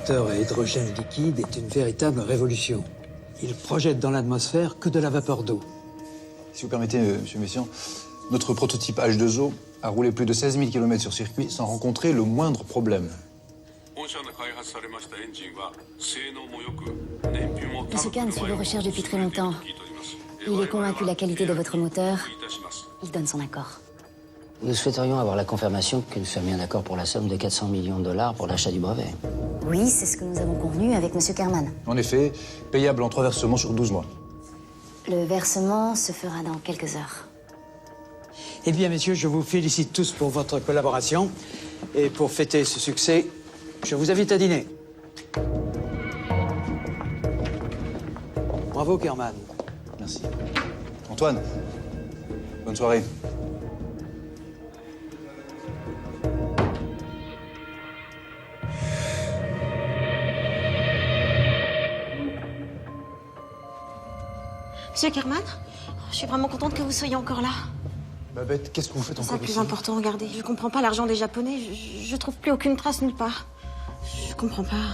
réacteur à hydrogène liquide est une véritable révolution. Il projette dans l'atmosphère que de la vapeur d'eau. Si vous permettez, monsieur Messiaen, notre prototype H2O a roulé plus de 16 000 km sur circuit sans rencontrer le moindre problème. Monsieur Kahn suit vos recherches depuis très longtemps. Il est convaincu de la qualité de votre moteur. Il donne son accord. Nous souhaiterions avoir la confirmation que nous sommes bien d'accord pour la somme de 400 millions de dollars pour l'achat du brevet. Oui, c'est ce que nous avons convenu avec Monsieur Kerman. En effet, payable en 3 versements sur 12 mois. Le versement se fera dans quelques heures. Eh bien, messieurs, je vous félicite tous pour votre collaboration. Et pour fêter ce succès, je vous invite à dîner. Bravo, Kerman. Merci. Antoine, bonne soirée. Monsieur Kerman, je suis vraiment contente que vous soyez encore là. Babette, qu'est-ce que vous faites C'est ça encore le plus ici? important, regardez. Je comprends pas l'argent des Japonais. Je trouve plus aucune trace nulle part. Je comprends pas.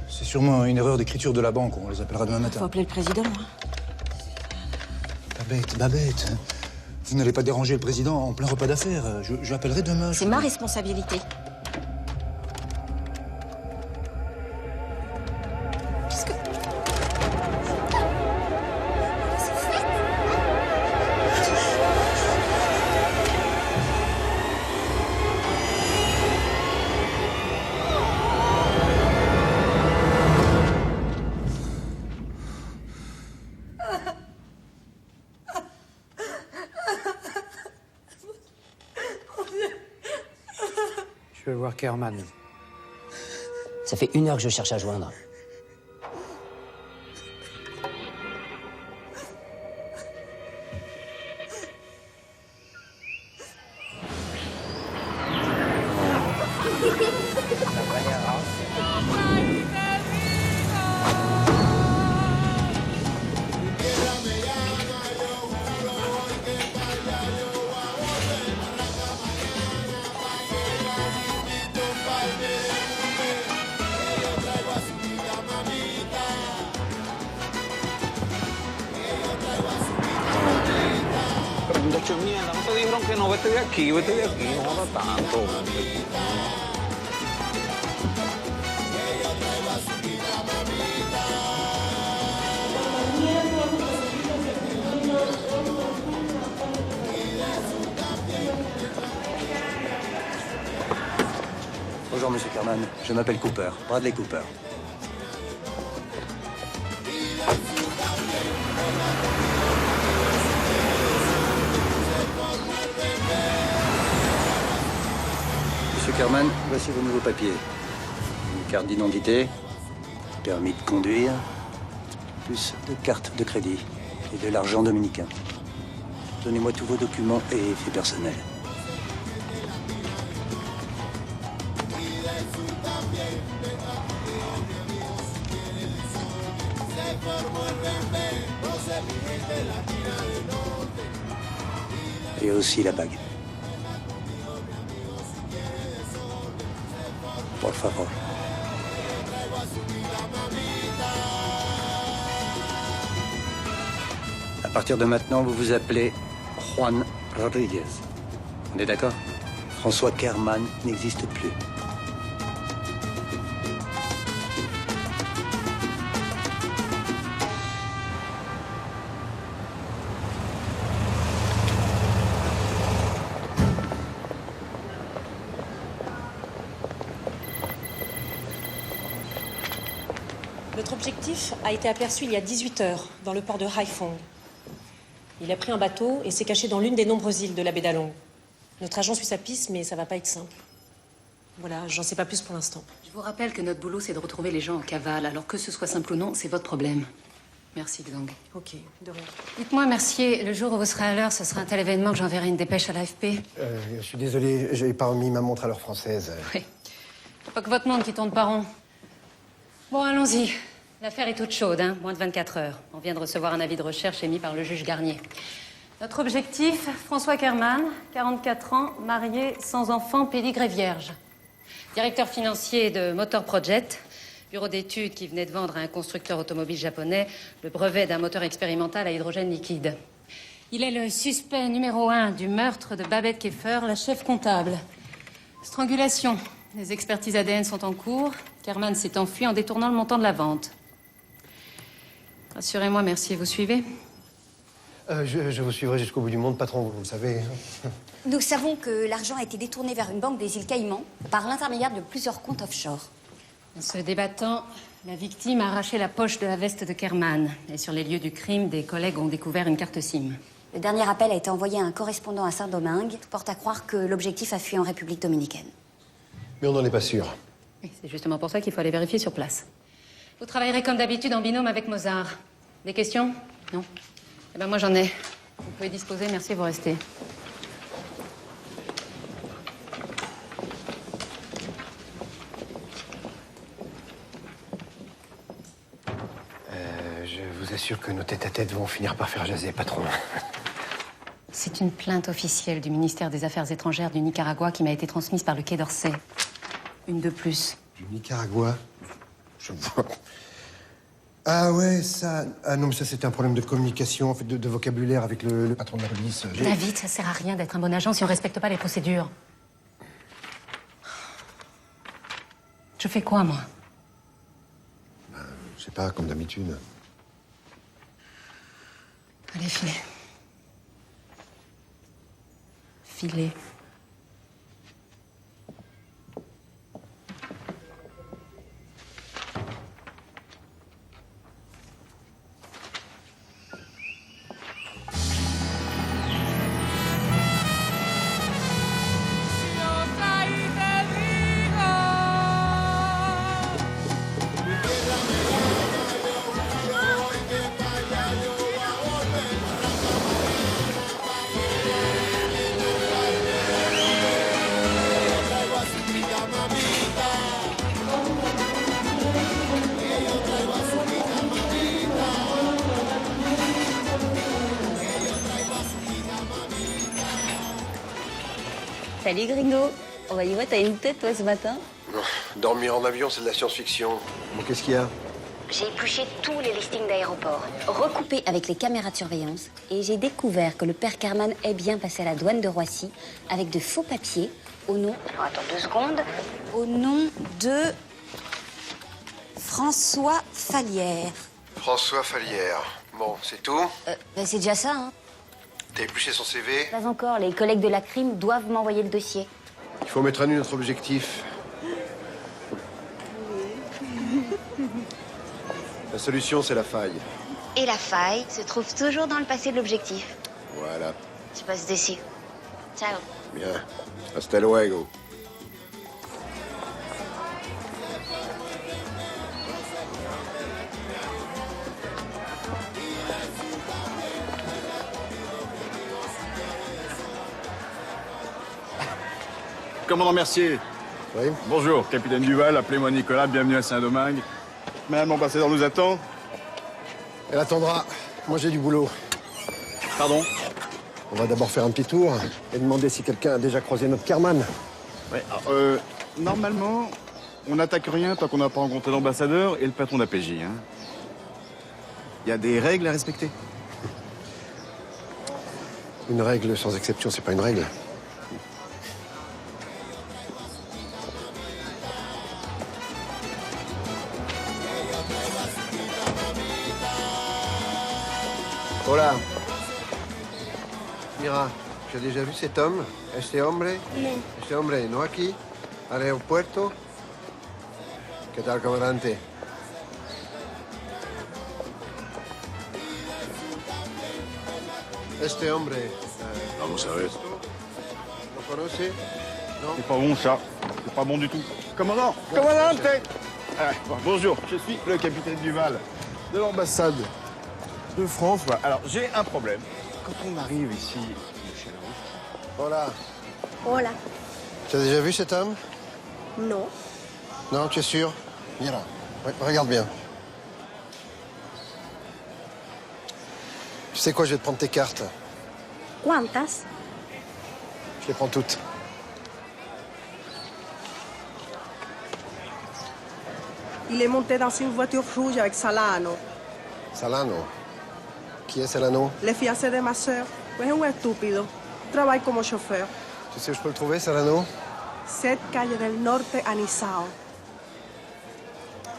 C'est sûrement une erreur d'écriture de la banque. On les appellera demain Faut matin. appeler le président. Babette, vous n'allez pas déranger le président en plein repas d'affaires. Je l'appellerai demain. C'est ma responsabilité. Qu'est-ce que... Je vais voir Kerman. Ça fait 1 heure que je cherche à joindre. Muchacho, mierda, ¿no te dijeron que no? Vete de aquí, no jodas tanto. Bonjour, monsieur Kerman. Je m'appelle Cooper, Bradley Cooper. Monsieur Kerman, voici vos nouveaux papiers. Une carte d'identité, permis de conduire, plus 2 cartes de crédit et de l'argent dominicain. Donnez-moi tous vos documents et faits personnels. Et aussi la bague. Por favor. À partir de maintenant, vous vous appelez Juan Rodriguez. On est d'accord? François Kerman n'existe plus. Notre objectif a été aperçu il y a 18 heures dans le port de Haiphong. Il a pris un bateau et s'est caché dans l'une des nombreuses îles de la baie d'Along. Notre agent suit sa piste, mais ça va pas être simple. Voilà, j'en sais pas plus pour l'instant. Je vous rappelle que notre boulot, c'est de retrouver les gens en cavale. Alors que ce soit simple ou non, c'est votre problème. Merci, Xang. Ok, de rien. Dites-moi, Mercier, le jour où vous serez à l'heure, ce sera un tel événement que j'enverrai une dépêche à l'AFP. Je suis désolé, j'ai pas remis ma montre à l'heure française. Oui. Pas que votre monde qui tourne pas rond. Bon, allons-y. L'affaire est toute chaude, hein, moins de 24 heures. On vient de recevoir un avis de recherche émis par le juge Garnier. Notre objectif, François Kerman, 44 ans, marié, sans enfant, pédigré vierge. Directeur financier de Motor Project, bureau d'études qui venait de vendre à un constructeur automobile japonais le brevet d'un moteur expérimental à hydrogène liquide. Il est le suspect numéro 1 du meurtre de Babette Keffer, la chef comptable. Strangulation. Les expertises ADN sont en cours. Kerman s'est enfui en détournant le montant de la vente. Rassurez-moi, Mercier, vous suivez? Je vous suivrai jusqu'au bout du monde, patron, vous le savez. Nous savons que l'argent a été détourné vers une banque des îles Caïmans par l'intermédiaire de plusieurs comptes offshore. En se débattant, la victime a arraché la poche de la veste de Kerman. Et sur les lieux du crime, des collègues ont découvert une carte SIM. Le dernier appel a été envoyé à un correspondant à Saint-Domingue. Tout porte à croire que l'objectif a fui en République dominicaine. Mais on n'en est pas sûr. Oui, c'est justement pour ça qu'il faut aller vérifier sur place. Vous travaillerez comme d'habitude en binôme avec Mozart. Des questions? Non? Eh ben moi j'en ai. Vous pouvez disposer, merci, vous restez. Je vous assure que nos tête-à-tête vont finir par faire jaser, patron. C'est une plainte officielle du ministère des Affaires étrangères du Nicaragua qui m'a été transmise par le Quai d'Orsay. Une de plus. Du Nicaragua? Je vois. Ah ouais, ça... Ah non, mais ça, c'était un problème de communication, en fait, de vocabulaire avec le patron de la police. David, ça sert à rien d'être un bon agent si on respecte pas les procédures. Je fais quoi, moi? Je sais pas, comme d'habitude. Allez, filez. Filez. Salut Gringo. Oh bah dis-moi, t'as une tête toi ce matin? Dormir en avion, c'est de la science-fiction. Bon, qu'est-ce qu'il y a? J'ai épluché tous les listings d'aéroports, recoupés avec les caméras de surveillance, et j'ai découvert que le père Kerman est bien passé à la douane de Roissy avec de faux papiers au nom... Alors, attends 2 secondes. Au nom de... François Fallière. François Fallière. Bon, c'est tout? Bah, c'est déjà ça, hein. T'as épluché son CV? Pas encore, les collègues de la crime doivent m'envoyer le dossier. Il faut mettre à nu notre objectif. La solution, c'est la faille. Et la faille se trouve toujours dans le passé de l'objectif. Voilà. Je passe d'ici. Ciao. Bien. Hasta luego. Commandant Mercier. Oui? Bonjour, capitaine Duval, appelez-moi Nicolas, bienvenue à Saint-Domingue. Madame l'ambassadeur nous attend. Elle attendra. Moi, j'ai du boulot. Pardon? On va d'abord faire un petit tour et demander si quelqu'un a déjà croisé notre Kerman. Ouais, alors, normalement, on n'attaque rien tant qu'on n'a pas rencontré l'ambassadeur et le patron d'APJ. Hein. Il y a des règles à respecter. Une règle sans exception, c'est pas une règle. Hola. Mira, tu as déjà vu cet homme? Este hombre? Non. Este hombre, no aquí, al aeropuerto. ¿Qué tal, comandante? Este hombre. Vamos a ver. ¿Lo conoce? Non? C'est pas bon, ça. C'est pas bon du tout. Commandant! Commandante! Bonjour, je suis le capitaine Duval de l'ambassade de France. Voilà. Alors, j'ai un problème. Quand on arrive ici, Hola. Hola. Tu as déjà vu cet homme? Non. Non, tu es sûr? Mira, regarde bien. Tu sais quoi, je vais te prendre tes cartes. ¿Cuántas? Je les prends toutes. Il est monté dans une voiture rouge avec Salano. Salano. Qui est Salano? Le fiancé de ma sœur. Es un estúpido. Trabaja como chofer. Tu sais où je peux le trouver, Salano? 7 calle del Norte, Anisao.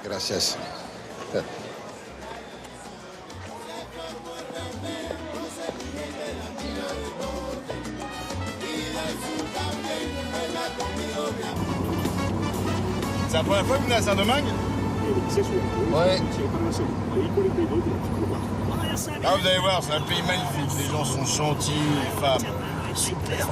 Gracias. C'est la première fois que vous venez à Saint-Domingue? Ouais. Ah, vous allez voir, c'est un pays magnifique. Les gens sont gentils, les femmes. Super.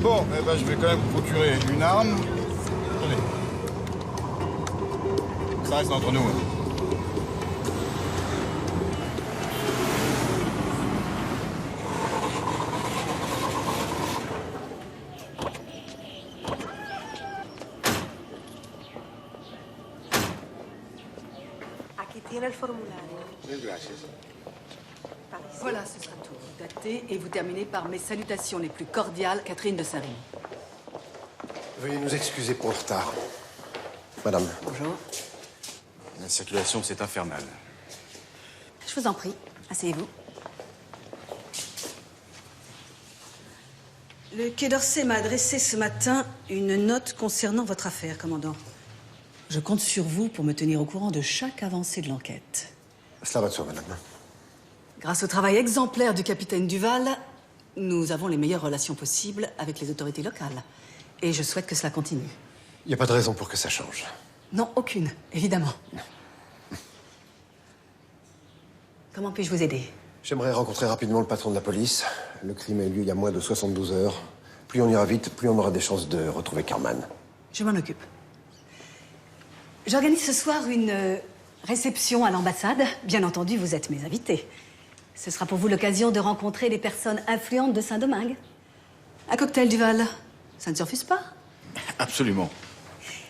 Bon, eh ben, je vais quand même vous procurer une arme. Tenez. Ça reste entre nous. Hein. Aquí tiene el formulario. Voilà, ce sera tout. Vous datez et vous terminez par mes salutations les plus cordiales, Catherine de Saint-Rémy. Veuillez nous excuser pour le retard. Madame. Bonjour. La circulation, c'est infernal. Je vous en prie, asseyez-vous. Le Quai d'Orsay m'a adressé ce matin une note concernant votre affaire, commandant. Je compte sur vous pour me tenir au courant de chaque avancée de l'enquête. Cela va de soi, madame. Grâce au travail exemplaire du capitaine Duval, nous avons les meilleures relations possibles avec les autorités locales. Et je souhaite que cela continue. Il n'y a pas de raison pour que ça change. Non, aucune, évidemment. Comment puis-je vous aider? J'aimerais rencontrer rapidement le patron de la police. Le crime a eu lieu il y a moins de 72 heures. Plus on ira vite, plus on aura des chances de retrouver Carman. Je m'en occupe. J'organise ce soir une réception à l'ambassade. Bien entendu, vous êtes mes invités. Ce sera pour vous l'occasion de rencontrer les personnes influentes de Saint-Domingue. Un cocktail, Duval, ça ne se refuse pas? Absolument.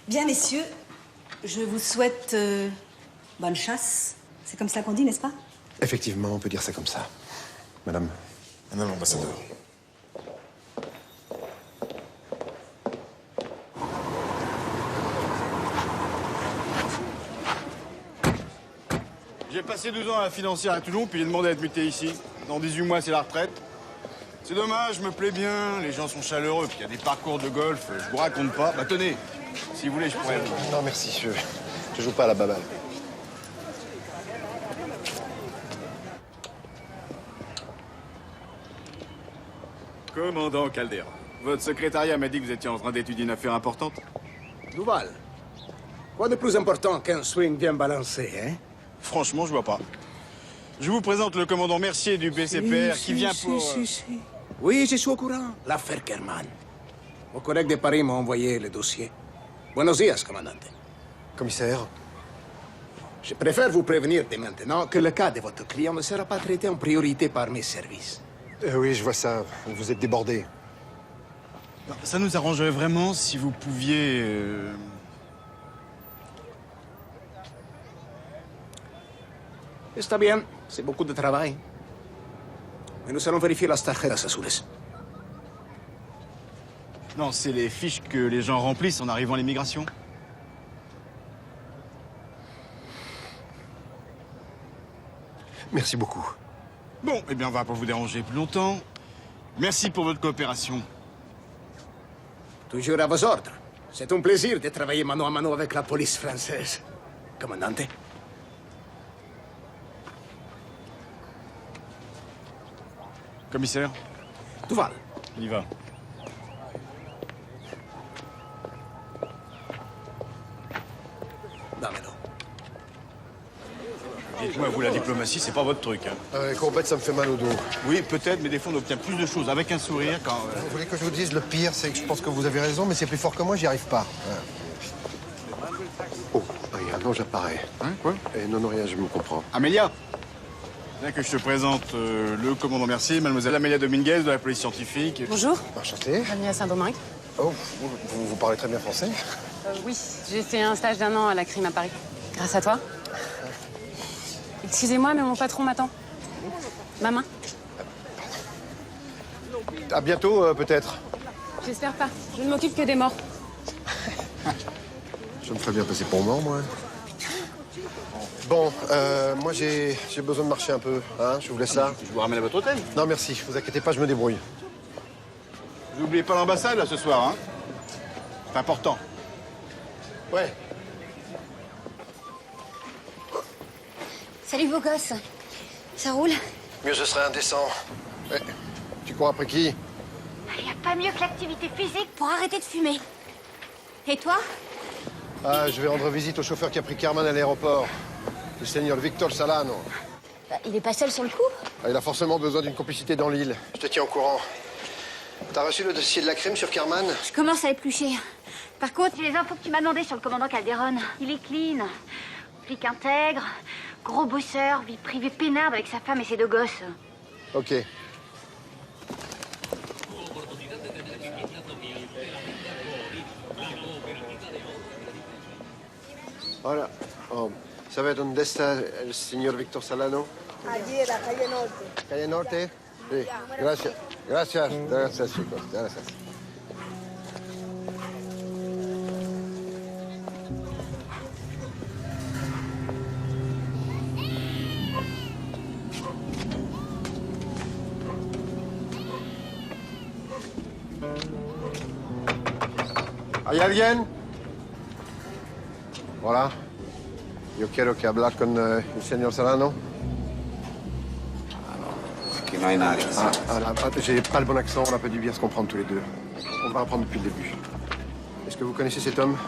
Bien, messieurs, je vous souhaite bonne chasse. C'est comme ça qu'on dit, n'est-ce pas? Effectivement, on peut dire ça comme ça. Madame. Madame l'ambassadeur. J'ai passé 12 ans à la financière à Toulon, puis j'ai demandé à être muté ici. Dans 18 mois, c'est la retraite. C'est dommage, je me plais bien, les gens sont chaleureux, puis il y a des parcours de golf, je vous raconte pas. Bah tenez, si vous voulez, je pourrais... Non, merci, je joue pas à la baballe. Commandant Caldera, votre secrétariat m'a dit que vous étiez en train d'étudier une affaire importante. Duval, quoi de plus important qu'un swing bien balancé, hein? Franchement, je vois pas. Je vous présente le commandant Mercier du BCPR qui vient pour... Oui, je suis au courant. L'affaire Kerman. Vos collègues de Paris m'ont envoyé le dossier. Buenos días, commandante. Commissaire. Je préfère vous prévenir dès maintenant que le cas de votre client ne sera pas traité en priorité par mes services. Oui, je vois ça. Vous êtes débordé. Ça nous arrangerait vraiment si vous pouviez... Está bien, c'est beaucoup de travail. Mais nous allons vérifier las tarjetas azules. Non, c'est les fiches que les gens remplissent en arrivant à l'immigration. Merci beaucoup. Bon, eh bien, on va pas vous déranger plus longtemps. Merci pour votre coopération. Toujours à vos ordres. C'est un plaisir de travailler mano à mano avec la police française. Commandante. Commissaire. Duval. On y va. Damelo. Dites-moi, vous, la diplomatie, c'est pas votre truc, hein. Courbette, ça me fait mal au dos. Oui, peut-être, mais des fois, on obtient plus de choses avec un sourire quand... Vous voulez que je vous dise, le pire, c'est que je pense que vous avez raison, mais c'est plus fort que moi, j'y arrive pas. Oh, il y a un ange apparaît. Hein, quoi? Non, non, rien, je me comprends. Amélia. Bien que je te présente le commandant Mercier, mademoiselle Amélia Dominguez de la police scientifique. Bonjour. Enchanté. Bienvenue à Saint-Domingue. Oh, vous parlez très bien français? Oui, j'ai fait un stage d'1 an à la crime à Paris. Grâce à toi. Excusez-moi, mais mon patron m'attend. Ma main. À bientôt, peut-être. J'espère pas. Je ne m'occupe que des morts. Je me ferais bien passer pour mort, moi. Bon, moi j'ai besoin de marcher un peu. Hein, je vous laisse là. Je vous ramène à votre hôtel. Non, merci. Vous inquiétez pas, je me débrouille. Vous n'oubliez pas l'ambassade, là, ce soir, hein? C'est important. Ouais. Salut, beau gosse. Ça roule? Mieux ce serait indécent. Ouais. Tu cours après qui? Il n'y a pas mieux que l'activité physique pour arrêter de fumer. Et toi? Ah, je vais rendre visite au chauffeur qui a pris Carmen à l'aéroport. Le seigneur Victor Salano. Bah, il est pas seul sur le coup? Ah, il a forcément besoin d'une complicité dans l'île. Je te tiens au courant. T'as reçu le dossier de la crime sur Carmen? Je commence à éplucher. Par contre, j'ai les infos que tu m'as demandé sur le commandant Calderon. Il est clean. Flic intègre, gros bosseur, vie privée peinarde avec sa femme et ses 2 gosses. Ok. Hola. Oh, ¿sabe dónde está el señor Victor Salano? Allí en la calle Norte. ¿Calle Norte? Sí. Gracias. Gracias. Gracias, chicos. Gracias. ¿Hay alguien? Hola. Yo quiero que hablar con el señor Salano. Aquí no hay nadie. J'ai pas le bon accent, on a pas dû bien se comprendre tous les deux. On va reprendre depuis le début. Est-ce que vous connaissez cet homme?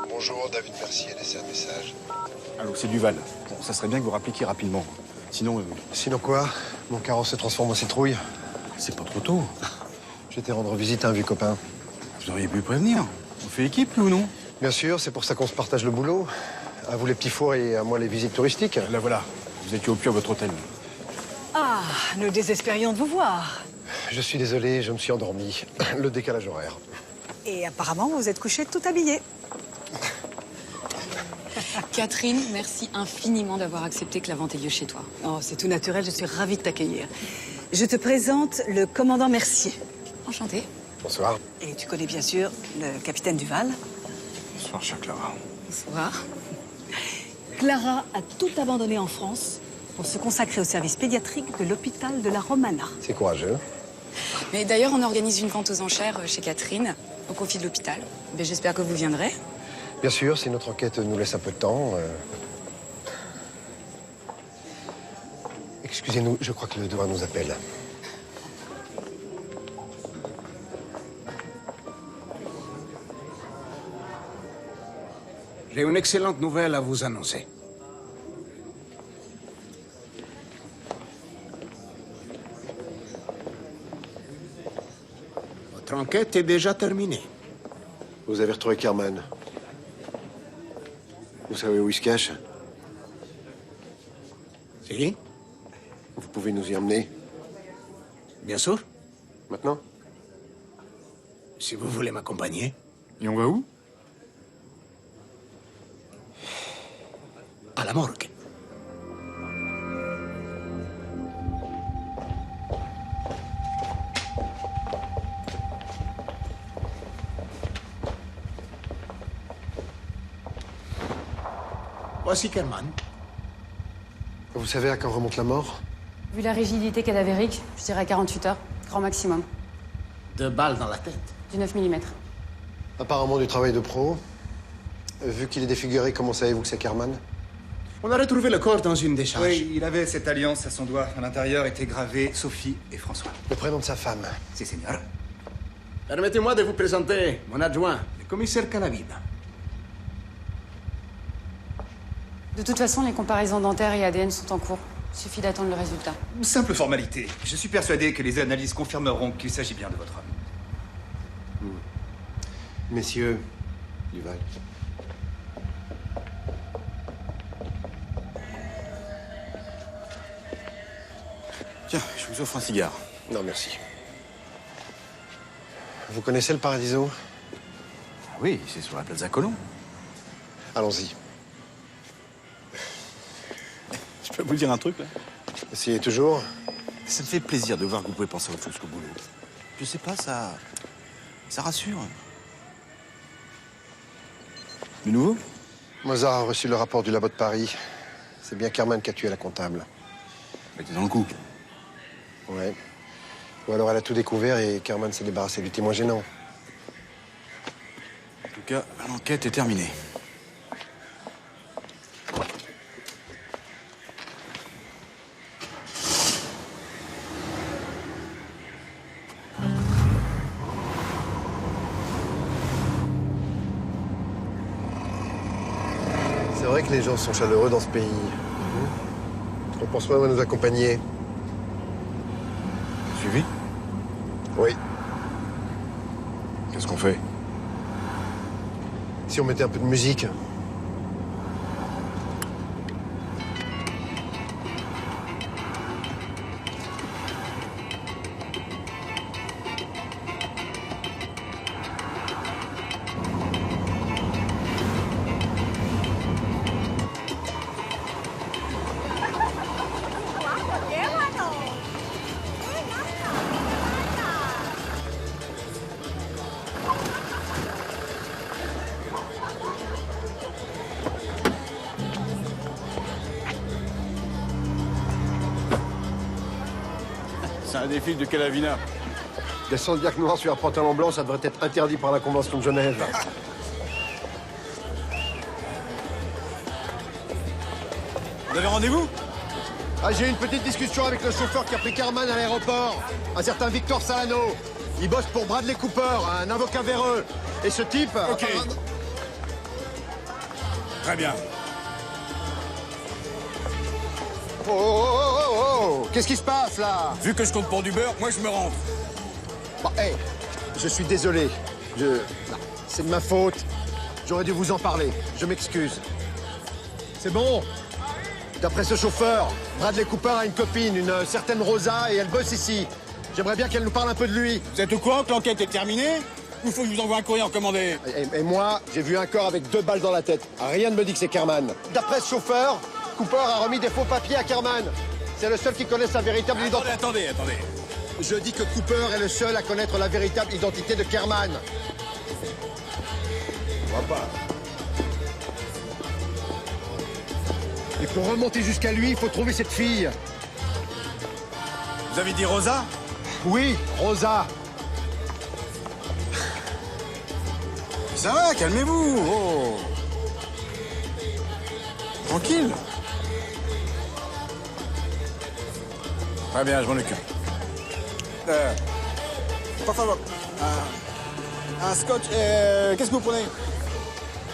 Bonjour, David Mercier a laissé un message. Allô, c'est Duval. Bon, ça serait bien que vous rappliquiez rapidement. Sinon... Sinon quoi? Mon carrosse se transforme en citrouille. C'est pas trop tôt. J'étais rendre visite à un vieux copain. Vous auriez pu prévenir. On fait équipe, ou non? Bien sûr, c'est pour ça qu'on se partage le boulot. À vous les petits fours et à moi les visites touristiques. Là, voilà. Vous étiez au pied à votre hôtel. Ah, nous désespérions de vous voir. Je suis désolé, je me suis endormi. Le décalage horaire. Et apparemment, vous êtes couché tout habillé. Catherine, merci infiniment d'avoir accepté que la vente ait lieu chez toi. Oh, c'est tout naturel, je suis ravie de t'accueillir. Je te présente le commandant Mercier. Enchantée. Bonsoir. Et tu connais bien sûr le capitaine Duval. Bonsoir, chère Clara. Bonsoir. Clara a tout abandonné en France pour se consacrer au service pédiatrique de l'hôpital de la Romana. C'est courageux. Mais d'ailleurs, on organise une vente aux enchères chez Catherine, au profit de l'hôpital. Mais j'espère que vous viendrez. Bien sûr, si notre enquête nous laisse un peu de temps. Excusez-nous, je crois que le devoir nous appelle. J'ai une excellente nouvelle à vous annoncer. Votre enquête est déjà terminée. Vous avez retrouvé Carmen. Vous savez où il se cache? Si? Vous pouvez nous y emmener? Bien sûr. Maintenant? Si vous voulez m'accompagner. Et on va où? À la morgue. Voici Kerman. Vous savez à quand remonte la mort? Vu la rigidité cadavérique, je dirais 48 heures, grand maximum. 2 balles dans la tête. Du 9 mm. Apparemment du travail de pro. Vu qu'il est défiguré, comment savez-vous que c'est Kerman? On a retrouvé le corps dans une décharge. Oui, il avait cette alliance à son doigt. À l'intérieur étaient gravés Sophie et François. Le prénom de sa femme. Si, señor. Permettez-moi de vous présenter mon adjoint, le commissaire Calavina. De toute façon, les comparaisons dentaires et ADN sont en cours. Suffit d'attendre le résultat. Simple formalité. Je suis persuadé que les analyses confirmeront qu'il s'agit bien de votre homme. Messieurs, Duval, Je vous offre un cigare. Non, merci. Vous connaissez le Paradiso? Oui, c'est sur la Plaza Colomb. Allons-y. Je peux vous dire un truc, là? Essayez toujours. Ça me fait plaisir de voir que vous pouvez penser à autre chose qu'au boulot. Je sais pas, ça rassure. Du nouveau? Mozart a reçu le rapport du labo de Paris. C'est bien Kerman qui a tué la comptable. Elle était dans le coup. Ouais. Ou alors elle a tout découvert et Kerman s'est débarrassé du témoin gênant. En tout cas, l'enquête est terminée. C'est vrai que les gens sont chaleureux dans ce pays. On pense même à nous accompagner. Suivi? Oui. Qu'est-ce qu'on fait? Si on mettait un peu de musique. C'est un défi de Calavina. Des sandiacs noirs sur un pantalon blanc, ça devrait être interdit par la Convention de Genève. Vous avez rendez-vous? Ah, j'ai eu une petite discussion avec le chauffeur qui a pris Kerman à l'aéroport. Un certain Victor Salano. Il bosse pour Bradley Cooper, un avocat véreux. Et ce type... Ok. Très bien. Oh, oh, oh, oh, oh. Qu'est-ce qui se passe, là? Vu que je compte pour du beurre, moi je me rends. Bon, hey, je suis désolé. Non, c'est de ma faute. J'aurais dû vous en parler. Je m'excuse. C'est bon. D'après ce chauffeur, Bradley Cooper a une copine, une certaine Rosa, et elle bosse ici. J'aimerais bien qu'elle nous parle un peu de lui. Vous êtes au courant que l'enquête est terminée? Ou faut que je vous envoie un courrier recommandé? Et moi, j'ai vu un corps avec 2 balles dans la tête. Rien ne me dit que c'est Kerman. D'après ce chauffeur, Cooper a remis des faux papiers à Kerman. C'est le seul qui connaît sa véritable identité. Attendez. Je dis que Cooper est le seul à connaître la véritable identité de Kerman. Je vois pas. Et pour remonter jusqu'à lui, il faut trouver cette fille. Vous avez dit Rosa? Oui, Rosa. Ça va, calmez-vous. Oh. Tranquille. Très bien, je m'en occupe. Por favor. Un scotch. Qu'est-ce que vous prenez?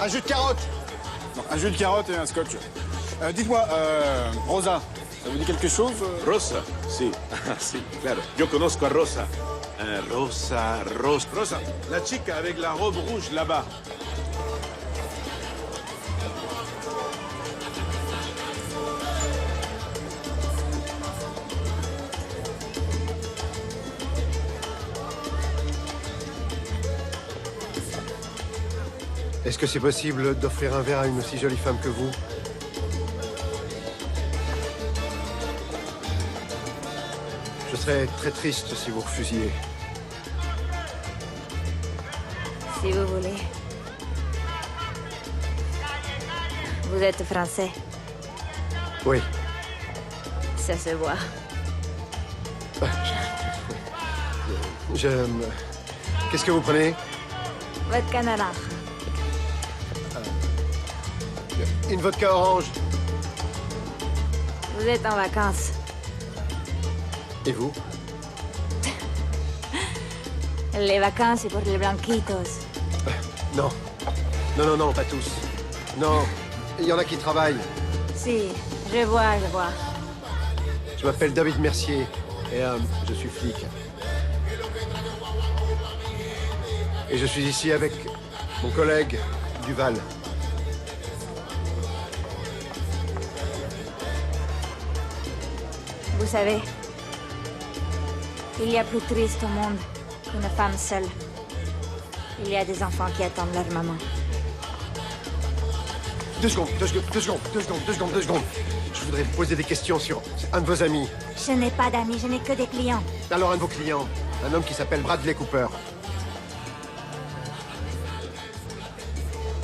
Un jus de carotte. Non, un jus de carotte et un scotch. Dites-moi, Rosa, ça vous dit quelque chose? Rosa, sí. Sí, claro. Yo conozco a Rosa. Rosa. Rosa, la chica avec la robe rouge là-bas. Est-ce que c'est possible d'offrir un verre à une aussi jolie femme que vous? Je serais très triste si vous refusiez. Si vous voulez. Vous êtes français. Oui. Ça se voit. Qu'est-ce que vous prenez? Votre canard. Une vodka orange. Vous êtes en vacances. Et vous? Les vacances, c'est pour les blanquitos. Non. Non, pas tous. Non, il y en a qui travaillent. Si, je vois. Je m'appelle David Mercier et je suis flic. Et je suis ici avec mon collègue Duval. Vous savez, Il y a plus triste au monde qu'une femme seule. Il y a des enfants qui attendent leur maman. 2 secondes. Je voudrais vous poser des questions sur un de vos amis. Je n'ai pas d'amis, je n'ai que des clients. Alors un de vos clients, un homme qui s'appelle Bradley Cooper.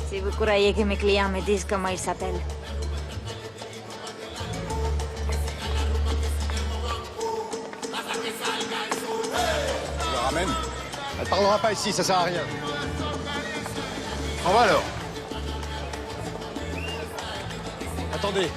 Si vous croyez que mes clients me disent comment ils s'appellent. Je le ramène. Elle parlera pas ici, ça sert à rien. Au revoir alors. Attendez.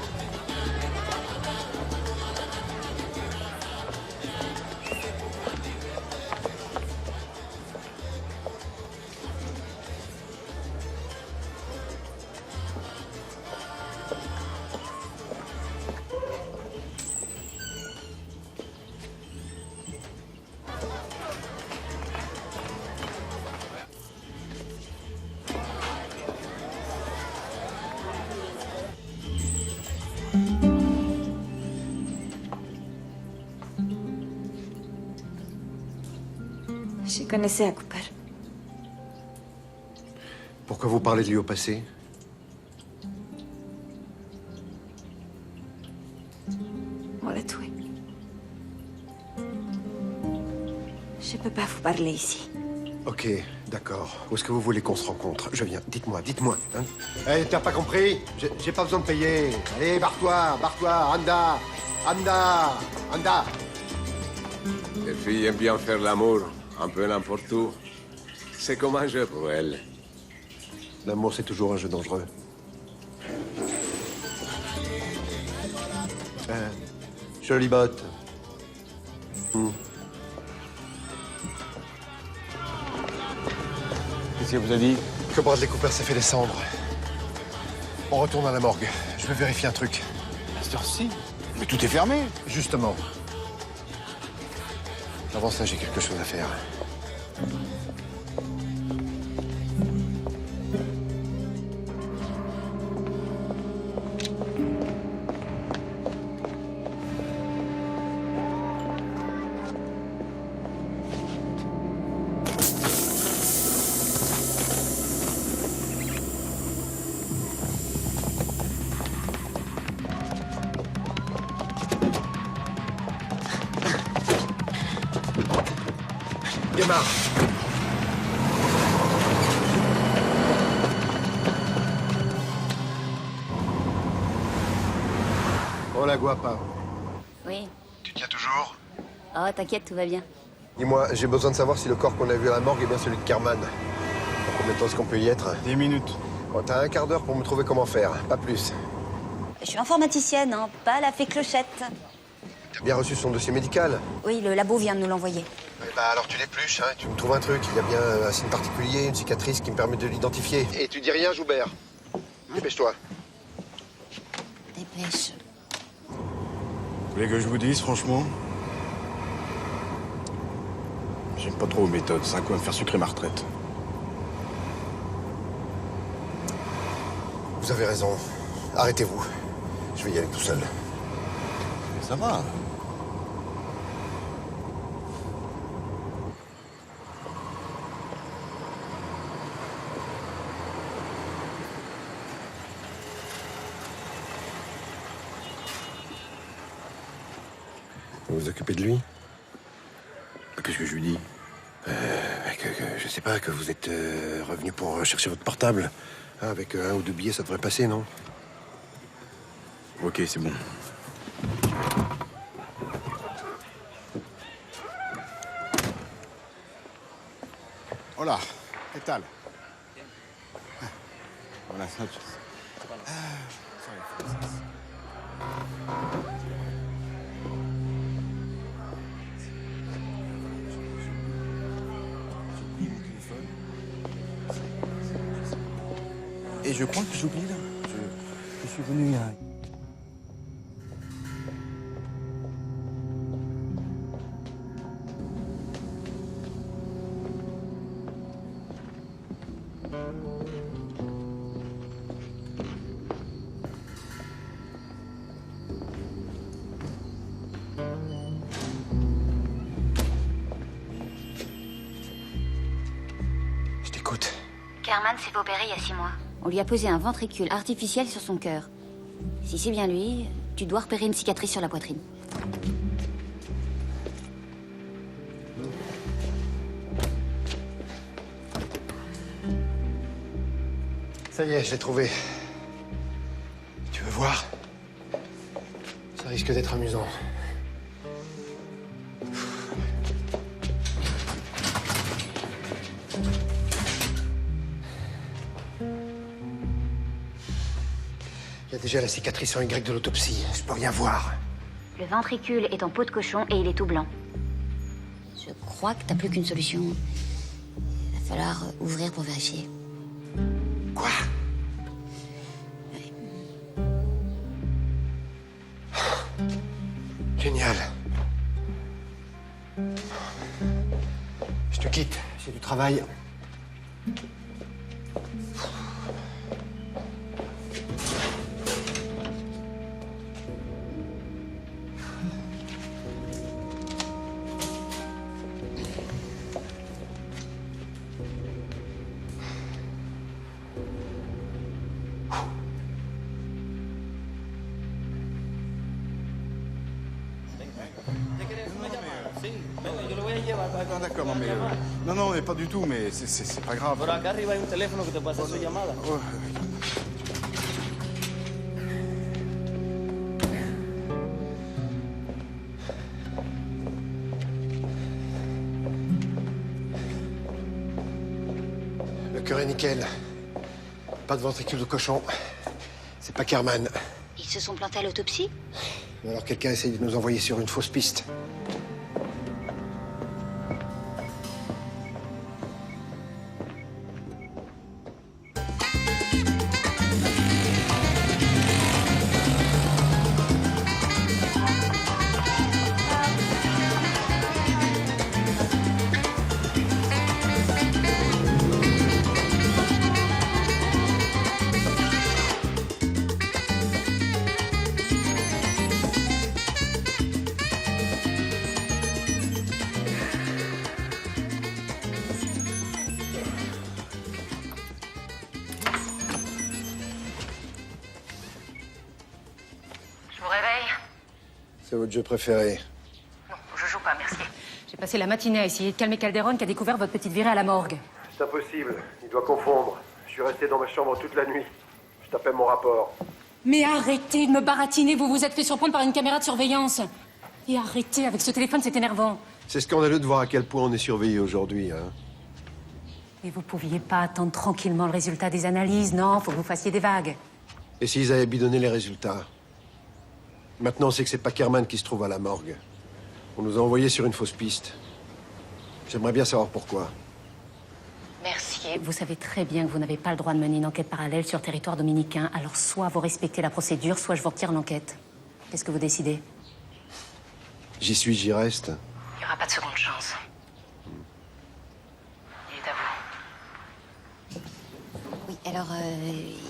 Je connaissais à Cooper. Pourquoi vous parlez de lui au passé? On l'a tué. Je peux pas vous parler ici. Ok, d'accord. Où est-ce que vous voulez qu'on se rencontre? Je viens. Dites-moi. Hein? Eh, t'as pas compris? J'ai pas besoin de payer. Allez, barre-toi, anda. Les filles aiment bien faire l'amour, un peu n'importe où. C'est comme un jeu pour elles. L'amour, c'est toujours un jeu dangereux. Jolie botte. Qu'est-ce qu'il vous a dit? Que Bradley Cooper s'est fait descendre. On retourne à la morgue. Je vais vérifier un truc. À cette heure-ci? Mais tout est fermé. Justement. Avant ça, j'ai quelque chose à faire. Démarre. Oh la guapa. Oui. Tu tiens toujours? Oh, t'inquiète, tout va bien. Dis-moi, j'ai besoin de savoir si le corps qu'on a vu à la morgue est bien celui de Kerman. En combien de temps est-ce qu'on peut y être? 10 minutes. Bon, t'as un quart d'heure pour me trouver comment faire, pas plus. Je suis informaticienne, hein, pas la fée clochette. T'as bien reçu son dossier médical? Oui, le labo vient de nous l'envoyer. Eh ben alors tu l'épluches, hein, tu me trouves un truc. Il y a bien un signe particulier, une cicatrice qui me permet de l'identifier. Et tu dis rien, Joubert. Dépêche-toi. Dépêche. Vous voulez que je vous dise, franchement? J'aime pas trop vos méthodes. C'est un coup à me faire sucrer ma retraite. Vous avez raison. Arrêtez-vous. Je vais y aller tout seul. Ça va. Vous vous occupez de lui? Qu'est-ce que je lui dis? Je sais pas, que vous êtes revenu pour chercher votre portable. Ah, avec 1 ou 2 billets, ça devrait passer, non? Ok, c'est bon. Hola, ¿qué tal? Buenas noches. Et je crois que j'oublie là. Je suis venu là. t'écoute. Kerman s'est fait opérer il y a 6 mois. On lui a posé un ventricule artificiel sur son cœur. Si c'est bien lui, tu dois repérer une cicatrice sur la poitrine. Ça y est, je l'ai trouvé. Tu veux voir? Ça risque d'être amusant. Il y a déjà la cicatrice en Y de l'autopsie. Je peux rien voir. Le ventricule est en peau de cochon et il est tout blanc. Je crois que t'as plus qu'une solution. Il va falloir ouvrir pour vérifier. Quoi? Génial. Je te quitte, j'ai du travail. Non, d'accord, non, mais... non, mais pas du tout, mais c'est pas grave. Pero acá arriba hay un teléfono que te puede hacer su llamada. Le cœur est nickel. Pas de ventricule de cochon. C'est pas Kerman. Ils se sont plantés à l'autopsie? Ou alors quelqu'un essaye de nous envoyer sur une fausse piste. Je vous réveille? C'est votre jeu préféré. Non, je joue pas, merci. J'ai passé la matinée à essayer de calmer Calderon qui a découvert votre petite virée à la morgue. C'est impossible. Il doit confondre. Je suis resté dans ma chambre toute la nuit. Je tapais mon rapport. Mais arrêtez de me baratiner, vous vous êtes fait surprendre par une caméra de surveillance. Et arrêtez avec ce téléphone, c'est énervant. C'est scandaleux de voir à quel point on est surveillé aujourd'hui, hein. Et vous pouviez pas attendre tranquillement le résultat des analyses, non? Faut que vous fassiez des vagues. Et s'ils avaient bidonné les résultats? Maintenant, on sait que c'est pas Kerman qui se trouve à la morgue. On nous a envoyés sur une fausse piste. J'aimerais bien savoir pourquoi. Merci. Vous savez très bien que vous n'avez pas le droit de mener une enquête parallèle sur le territoire dominicain. Alors soit vous respectez la procédure, soit je vous retire l'enquête. Qu'est-ce que vous décidez? J'y suis, j'y reste. Il n'y aura pas de seconde chance. Il est à vous. Oui, alors,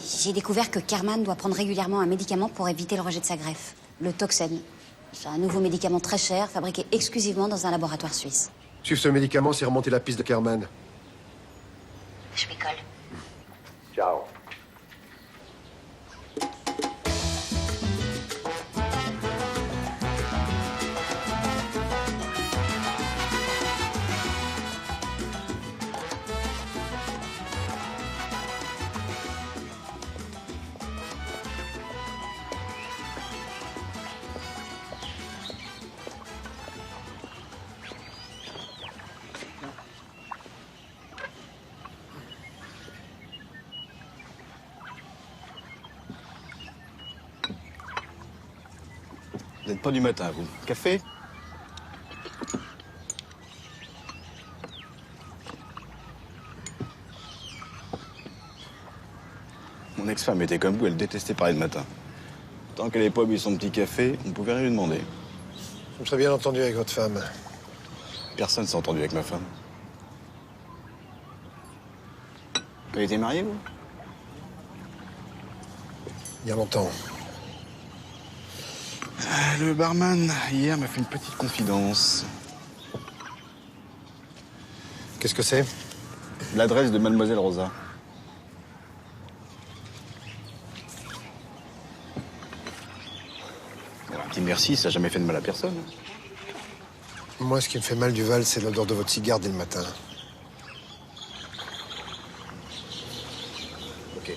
j'ai découvert que Kerman doit prendre régulièrement un médicament pour éviter le rejet de sa greffe. Le Toxène. C'est un nouveau médicament très cher, fabriqué exclusivement dans un laboratoire suisse. Suivre ce médicament, c'est remonter la piste de Kerman. Je m'y colle. Ciao. Vous n'êtes pas du matin, vous. Café? Mon ex-femme était comme vous, elle détestait parler le matin. Tant qu'elle n'avait pas bu son petit café, on ne pouvait rien lui demander. Je me serais bien entendu avec votre femme. Personne ne s'est entendu avec ma femme. Vous avez été marié, vous? Il y a longtemps. Le barman, hier, m'a fait une petite confidence. Qu'est-ce que c'est? L'adresse de Mademoiselle Rosa. Bon, un petit merci, ça n'a jamais fait de mal à personne. Moi, ce qui me fait mal, Duval, c'est l'odeur de votre cigare dès le matin. Ok.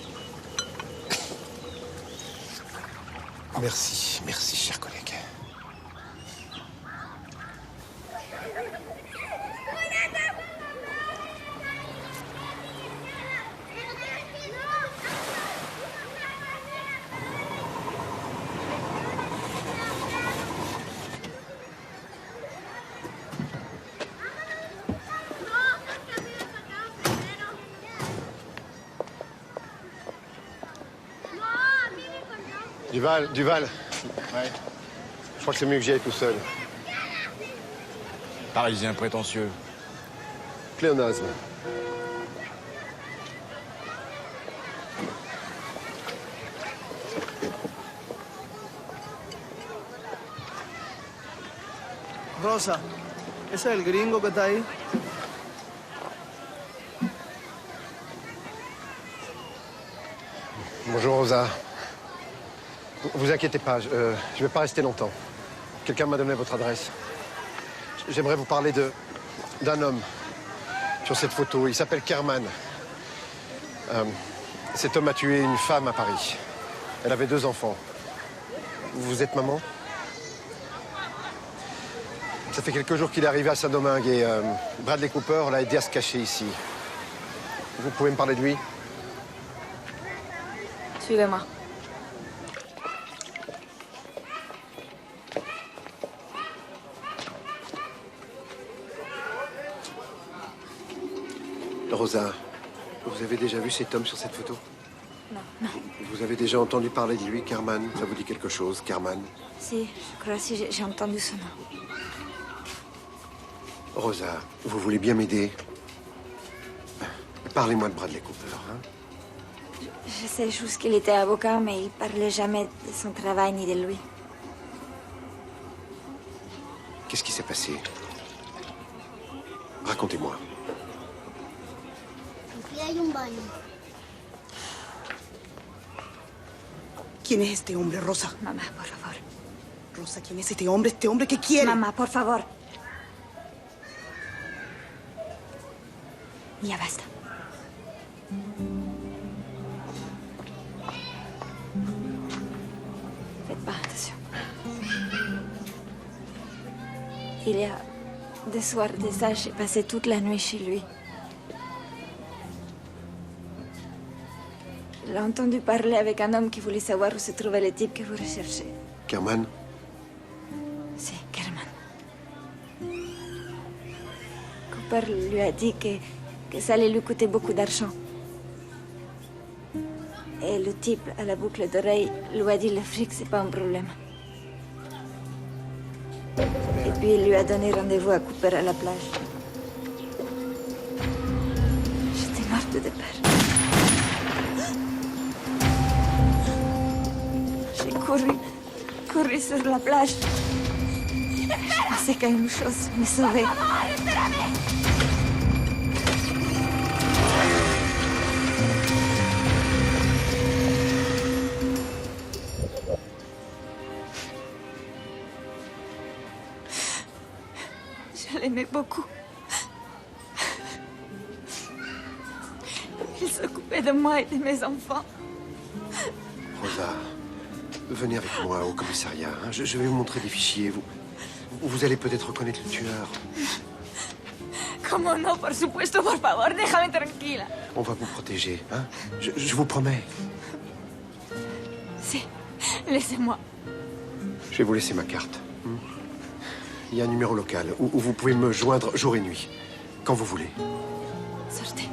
Merci, cher collègue. Duval. Ouais. Je crois que c'est mieux que j'y aille tout seul. Parisien prétentieux. Pléonasme. Rosa, ¿ese es el gringo que está ahí? Bonjour, Rosa. Vous inquiétez pas, je vais pas rester longtemps. Quelqu'un m'a donné votre adresse. J'aimerais vous parler d'un homme sur cette photo. Il s'appelle Kerman. Cet homme a tué une femme à Paris. Elle avait 2 enfants. Vous êtes maman? Ça fait quelques jours qu'il est arrivé à Saint-Domingue et Bradley Cooper l'a aidé à se cacher ici. Vous pouvez me parler de lui? Suivez-moi. Rosa, vous avez déjà vu cet homme sur cette photo? Non. Vous avez déjà entendu parler de lui, Kerman? Ça vous dit quelque chose, Kerman? Si, je crois que j'ai entendu son nom. Rosa, vous voulez bien m'aider? Parlez-moi de Bradley Cooper, hein? Je sais juste qu'il était avocat, mais il parlait jamais de son travail ni de lui. Qu'est-ce qui s'est passé? Racontez-moi. ¿Quién es este hombre, Rosa? Mamá, por favor. Rosa, ¿quién es este hombre? ¿Este hombre qué quiere? Mamá, por favor. Ya basta. Faites pas attention. Il y a 2 soirs de ça, j'ai passé toute la nuit chez lui. J'ai entendu parler avec un homme qui voulait savoir où se trouvait le type que vous recherchez. Kerman? Si, Kerman. Cooper lui a dit que ça allait lui coûter beaucoup d'argent. Et le type à la boucle d'oreille lui a dit le fric, c'est pas un problème. Et puis il lui a donné rendez-vous à Cooper à la plage. J'étais morte de peur. J'ai couru sur la plage. Je pensais qu'une chose me sauvait. Je l'aimais beaucoup. Il s'occupait de moi et de mes enfants. Rosa, venez avec moi au commissariat. Hein. Je vais vous montrer des fichiers. Vous allez peut-être reconnaître le tueur. ¿Cómo no? Por supuesto, por favor, déjame tranquila. On va vous protéger, hein? Je vous promets. Si, laissez-moi. Je vais vous laisser ma carte. Il y a un numéro local où vous pouvez me joindre jour et nuit, quand vous voulez. Sortez.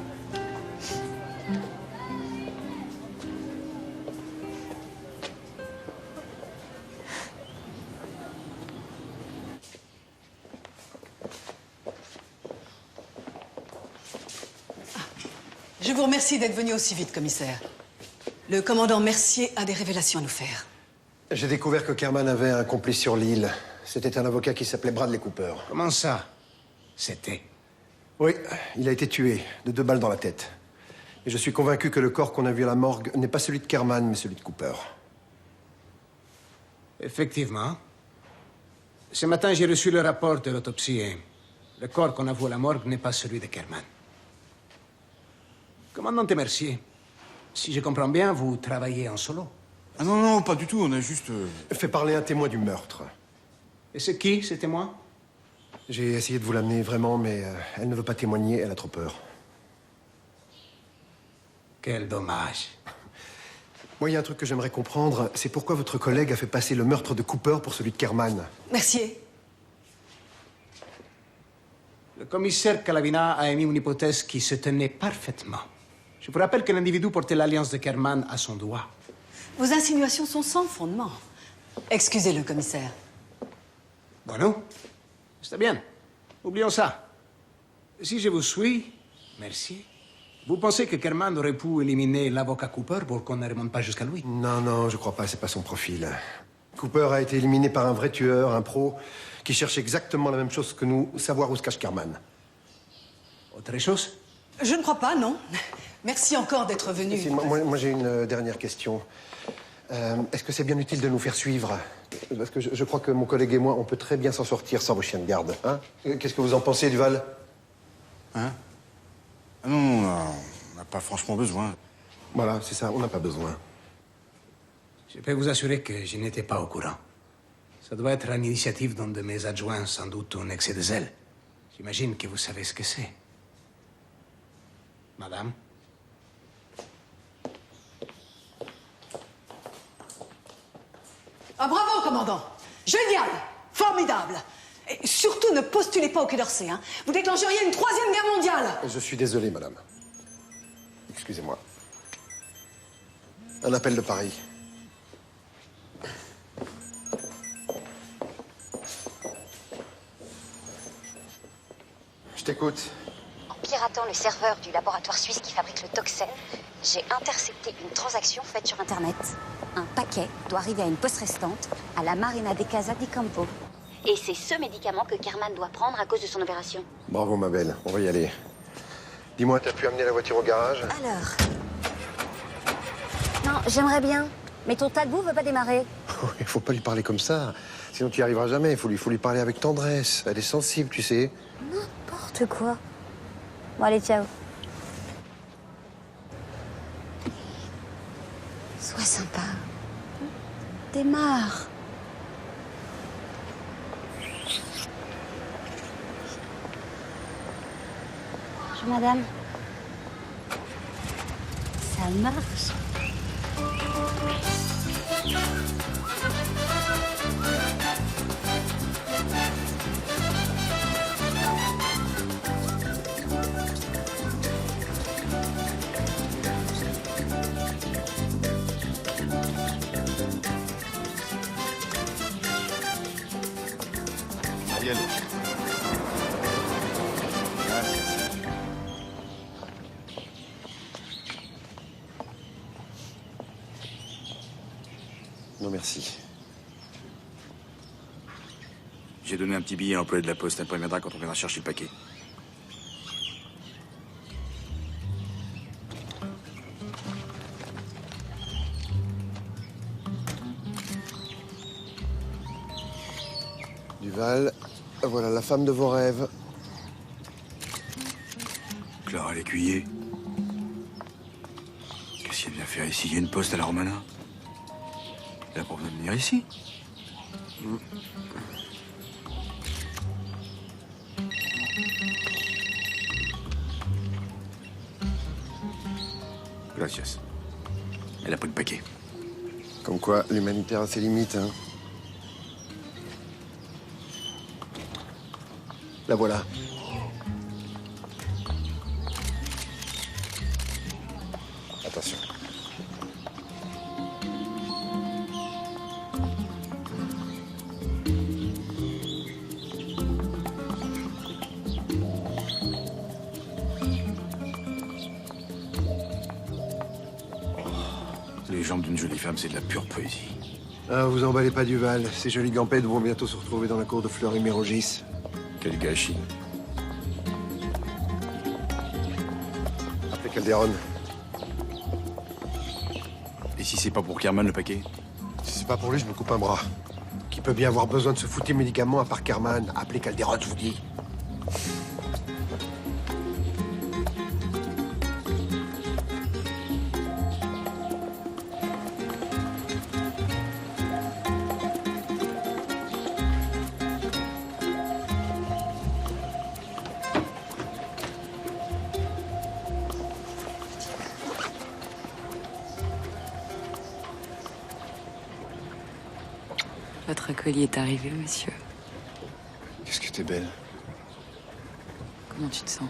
Je vous remercie d'être venu aussi vite, commissaire. Le commandant Mercier a des révélations à nous faire. J'ai découvert que Kerman avait un complice sur l'île. C'était un avocat qui s'appelait Bradley Cooper. Comment ça? C'était? Oui, il a été tué, de 2 balles dans la tête. Et je suis convaincu que le corps qu'on a vu à la morgue n'est pas celui de Kerman, mais celui de Cooper. Effectivement. Ce matin, j'ai reçu le rapport de l'autopsie et le corps qu'on a vu à la morgue n'est pas celui de Kerman. Commandant Mercier, si je comprends bien, vous travaillez en solo. Ah non, non, pas du tout, on a juste... Fait parler un témoin du meurtre. Et c'est qui, ce témoin? J'ai essayé de vous l'amener, vraiment, mais elle ne veut pas témoigner, elle a trop peur. Quel dommage. Moi, il y a un truc que j'aimerais comprendre, c'est pourquoi votre collègue a fait passer le meurtre de Cooper pour celui de Kerman. Mercier. Le commissaire Calavina a émis une hypothèse qui se tenait parfaitement. Je vous rappelle que l'individu portait l'alliance de Kerman à son doigt. Vos insinuations sont sans fondement. Excusez-le, commissaire. Bueno, c'est bien. Oublions ça. Si je vous suis, merci. Vous pensez que Kerman aurait pu éliminer l'avocat Cooper pour qu'on ne remonte pas jusqu'à lui? Non, non, je crois pas, c'est pas son profil. Cooper a été éliminé par un vrai tueur, un pro, qui cherche exactement la même chose que nous, savoir où se cache Kerman. Autre chose? Je ne crois pas, non. Merci encore d'être venu. Si, moi j'ai une dernière question. Est-ce que c'est bien utile de nous faire suivre? Parce que je crois que mon collègue et moi, on peut très bien s'en sortir sans vos chiens de garde. Hein? Qu'est-ce que vous en pensez, Duval? Hein? Ah non, on n'a pas franchement besoin. Voilà, c'est ça, on n'a pas besoin. Je peux vous assurer que je n'étais pas au courant. Ça doit être une initiative d'un de mes adjoints, sans doute un excès de zèle. J'imagine que vous savez ce que c'est. Madame? Ah, bravo, commandant. Génial. Formidable. Et surtout, ne postulez pas au Quai d'Orsay, hein. Vous déclencheriez une 3e guerre mondiale. Je suis désolé, madame. Excusez-moi. Un appel de Paris. Je t'écoute. En piratant le serveur du laboratoire suisse qui fabrique le toxin, j'ai intercepté une transaction faite sur Internet. Un paquet doit arriver à une poste restante à la Marina de Casa di Campo. Et c'est ce médicament que Kerman doit prendre à cause de son opération. Bravo, ma belle. On va y aller. Dis-moi, t'as pu amener la voiture au garage? Alors... Non, j'aimerais bien. Mais ton Talbot veut pas démarrer. Il faut pas lui parler comme ça. Sinon, tu n'y arriveras jamais. Il faut lui parler avec tendresse. Elle est sensible, tu sais. N'importe quoi. Bon, allez, ciao. Sois sympa. Démarre. Bonjour, madame. Ça marche. Allez, allez. Non, merci. J'ai donné un petit billet à l'employé de la poste. Elle préviendra quand on viendra chercher le paquet. Duval, voilà la femme de vos rêves. Clara Lécuyer. Qu'est-ce qu'elle vient faire ici? Il y a une poste à la Romana. Elle a pas besoin de venir ici. Gracias. Elle a pris le paquet. Comme quoi, l'humanitaire a ses limites, hein. La voilà. Attention. Les jambes d'une jolie femme, c'est de la pure poésie. Ah, vous emballez pas Duval. Ces jolies gampettes vont bientôt se retrouver dans la cour de Fleury-Mérogis. Quel gâchis. Appelez Calderon. Et si c'est pas pour Kerman, le paquet? Si c'est pas pour lui, je me coupe un bras. Qui peut bien avoir besoin de ce foutu médicament à part Kerman? Appelez Calderon, je vous dis. Votre colis est arrivé, monsieur. Qu'est-ce que t'es belle. Comment tu te sens?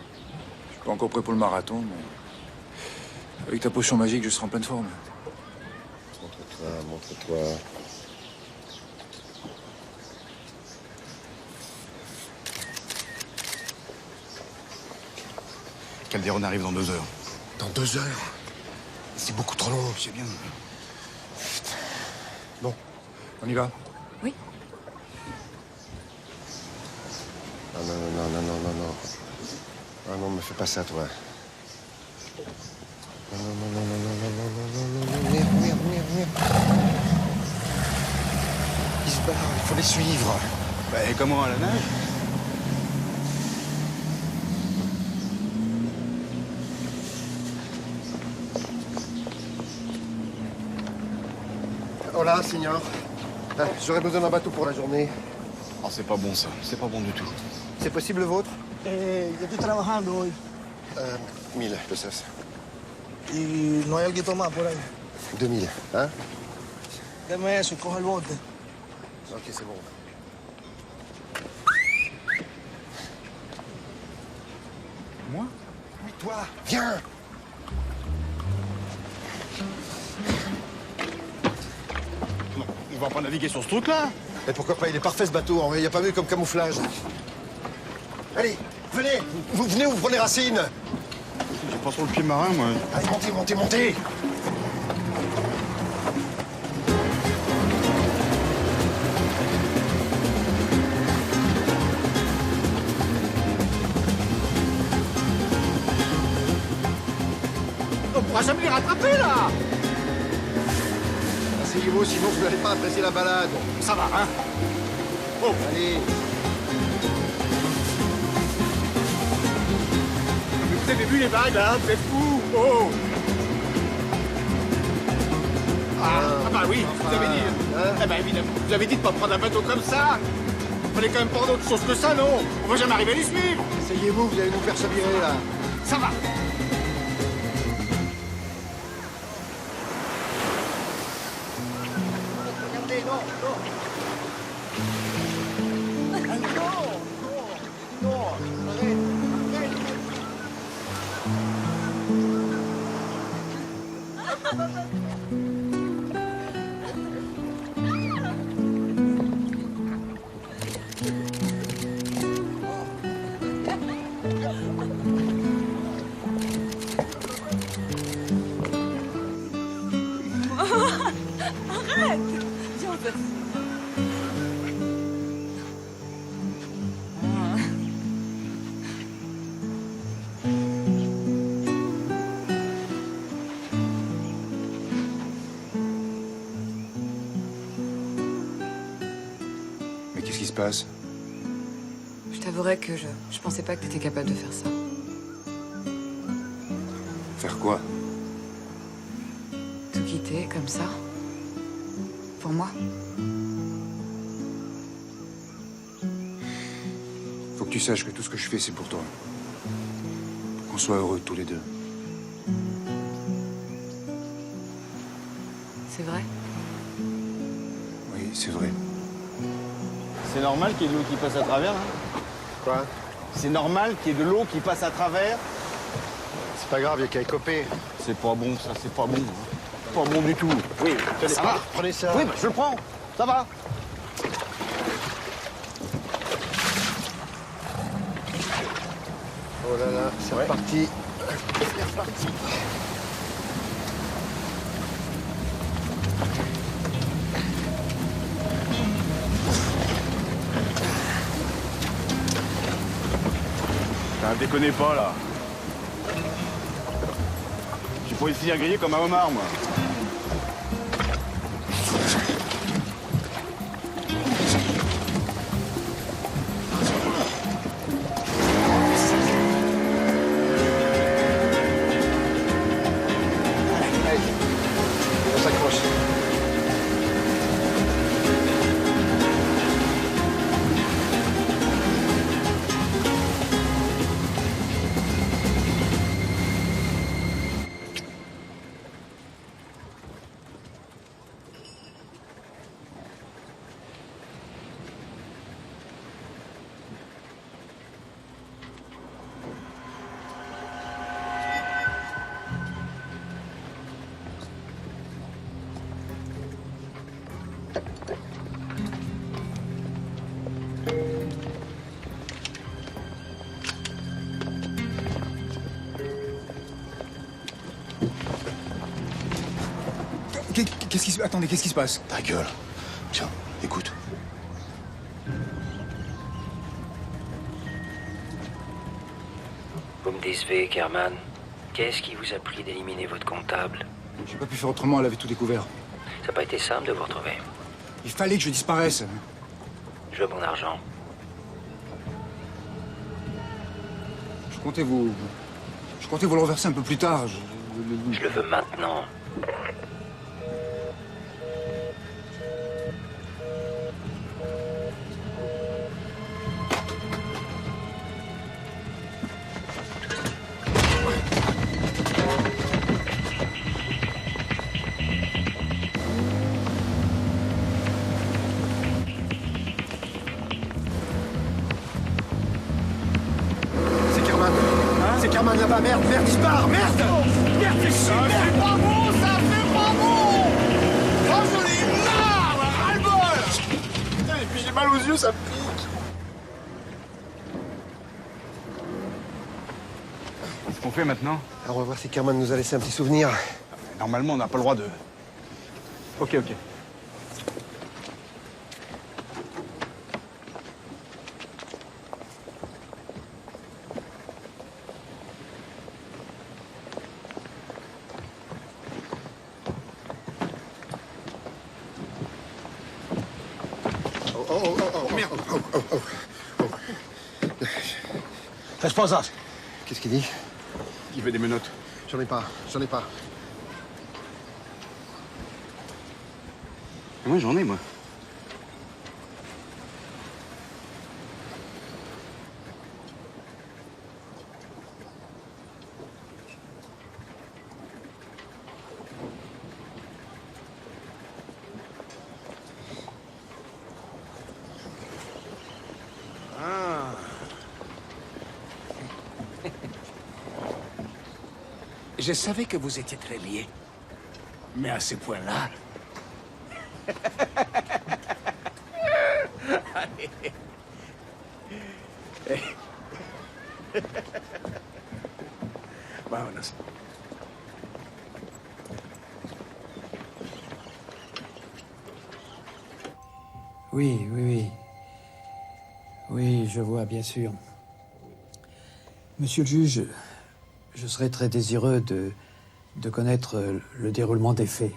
Je suis pas encore prêt pour le marathon, mais... Avec ta potion magique, je serai en pleine forme. Montre-toi, montre-toi. Calderon arrive dans 2 heures. Dans 2 heures? C'est beaucoup trop long. C'est bien. Bon, on y va? Oui. Non, non, non, non, non, non, non. Ah non, me fais pas ça, toi. Non, non, non, non, non, non, non, non, non, non, merde, merde, merde, merde. Ils se barrent, il faut les suivre. Bah, et comment, à la nage? Hola, signor. J'aurais besoin d'un bateau pour la journée. Oh, c'est pas bon, ça. C'est pas bon du tout. C'est possible le vôtre? Yo estoy trabajando hoy 1000, pesos. y no hay algo más por ahí. 2000, hein? Deme eso y coge el bote. Ok, c'est bon. Moi? Oui, toi, viens! Non, on va pas naviguer sur ce truc-là. Et pourquoi pas? Il est parfait, ce bateau. Il n'y a pas mieux comme camouflage. Allez, venez! Vous venez, vous prenez racine! J'ai pas sur le pied marin, moi. Allez, montez, montez, montez! On pourra jamais les rattraper, là! Asseyez-vous, sinon vous n'allez pas apprécier la balade. Ça va, hein? Oh! Allez! Vous avez vu les vagues, là? Vous êtes fous! Oh! Ah bah oui, vous avez dit. Eh ben évidemment, vous avez dit de pas prendre un bateau comme ça! Fallait quand même prendre autre chose que ça, non? On va jamais arriver à les suivre! Asseyez-vous, vous allez nous faire chavirer, là. Ça va! Regardez, non, non! Non, non, non, arrête, arrête! Arrête! Viens, on peut... Mais qu'est-ce qui se passe? Je t'avouerai que je pensais pas que t'étais capable de faire ça. Faire quoi? Tout quitter, comme ça. Pour moi. Faut que tu saches que tout ce que je fais, c'est pour toi. Pour qu'on soit heureux tous les deux. C'est vrai? Oui, c'est vrai. C'est normal qu'il y ait de l'eau qui passe à travers, là? Quoi? C'est normal qu'il y ait de l'eau qui passe à travers? C'est pas grave, il y a qu'à écoper. C'est pas bon, ça, c'est pas bon. Pas bon du tout. Oui, Tenez, ça va. prenez ça. Oui, bah, je le prends. Ça va. Oh là là, c'est reparti. C'est reparti. Déconnez pas, là. Pour essayer à griller comme un homard, moi. On s'accroche. Qu'est-ce qui se... Attendez, qu'est-ce qui se passe? Ta gueule. Tiens, écoute. Vous me décevez, Kerman. Qu'est-ce qui vous a pris d'éliminer votre comptable? J'ai pas pu faire autrement, elle avait tout découvert. Ça n'a pas été simple de vous retrouver. Il fallait que je disparaisse. Je veux mon argent. Je comptais vous le reverser un peu plus tard. Je le veux maintenant. C'est Kerman là-bas, merde, dispare, merde! Merde, fais chier, merde! C'est pas bon, ça fait pas bon! Oh, j'en ai marre, ras-le-bol! Putain, et puis j'ai mal aux yeux, ça me pique! Qu'est-ce qu'on fait maintenant? Alors, on va voir si Kerman nous a laissé un petit souvenir. Normalement, on n'a pas le droit de... Ok. Fais pas ça. Qu'est-ce qu'il dit? Il veut des menottes. J'en ai pas. Moi, j'en ai, moi. Je savais que vous étiez très liés. Mais à ce point-là... Vámonos. Oui. Oui, je vois, bien sûr. Monsieur le juge, je serais très désireux de connaître le déroulement des faits.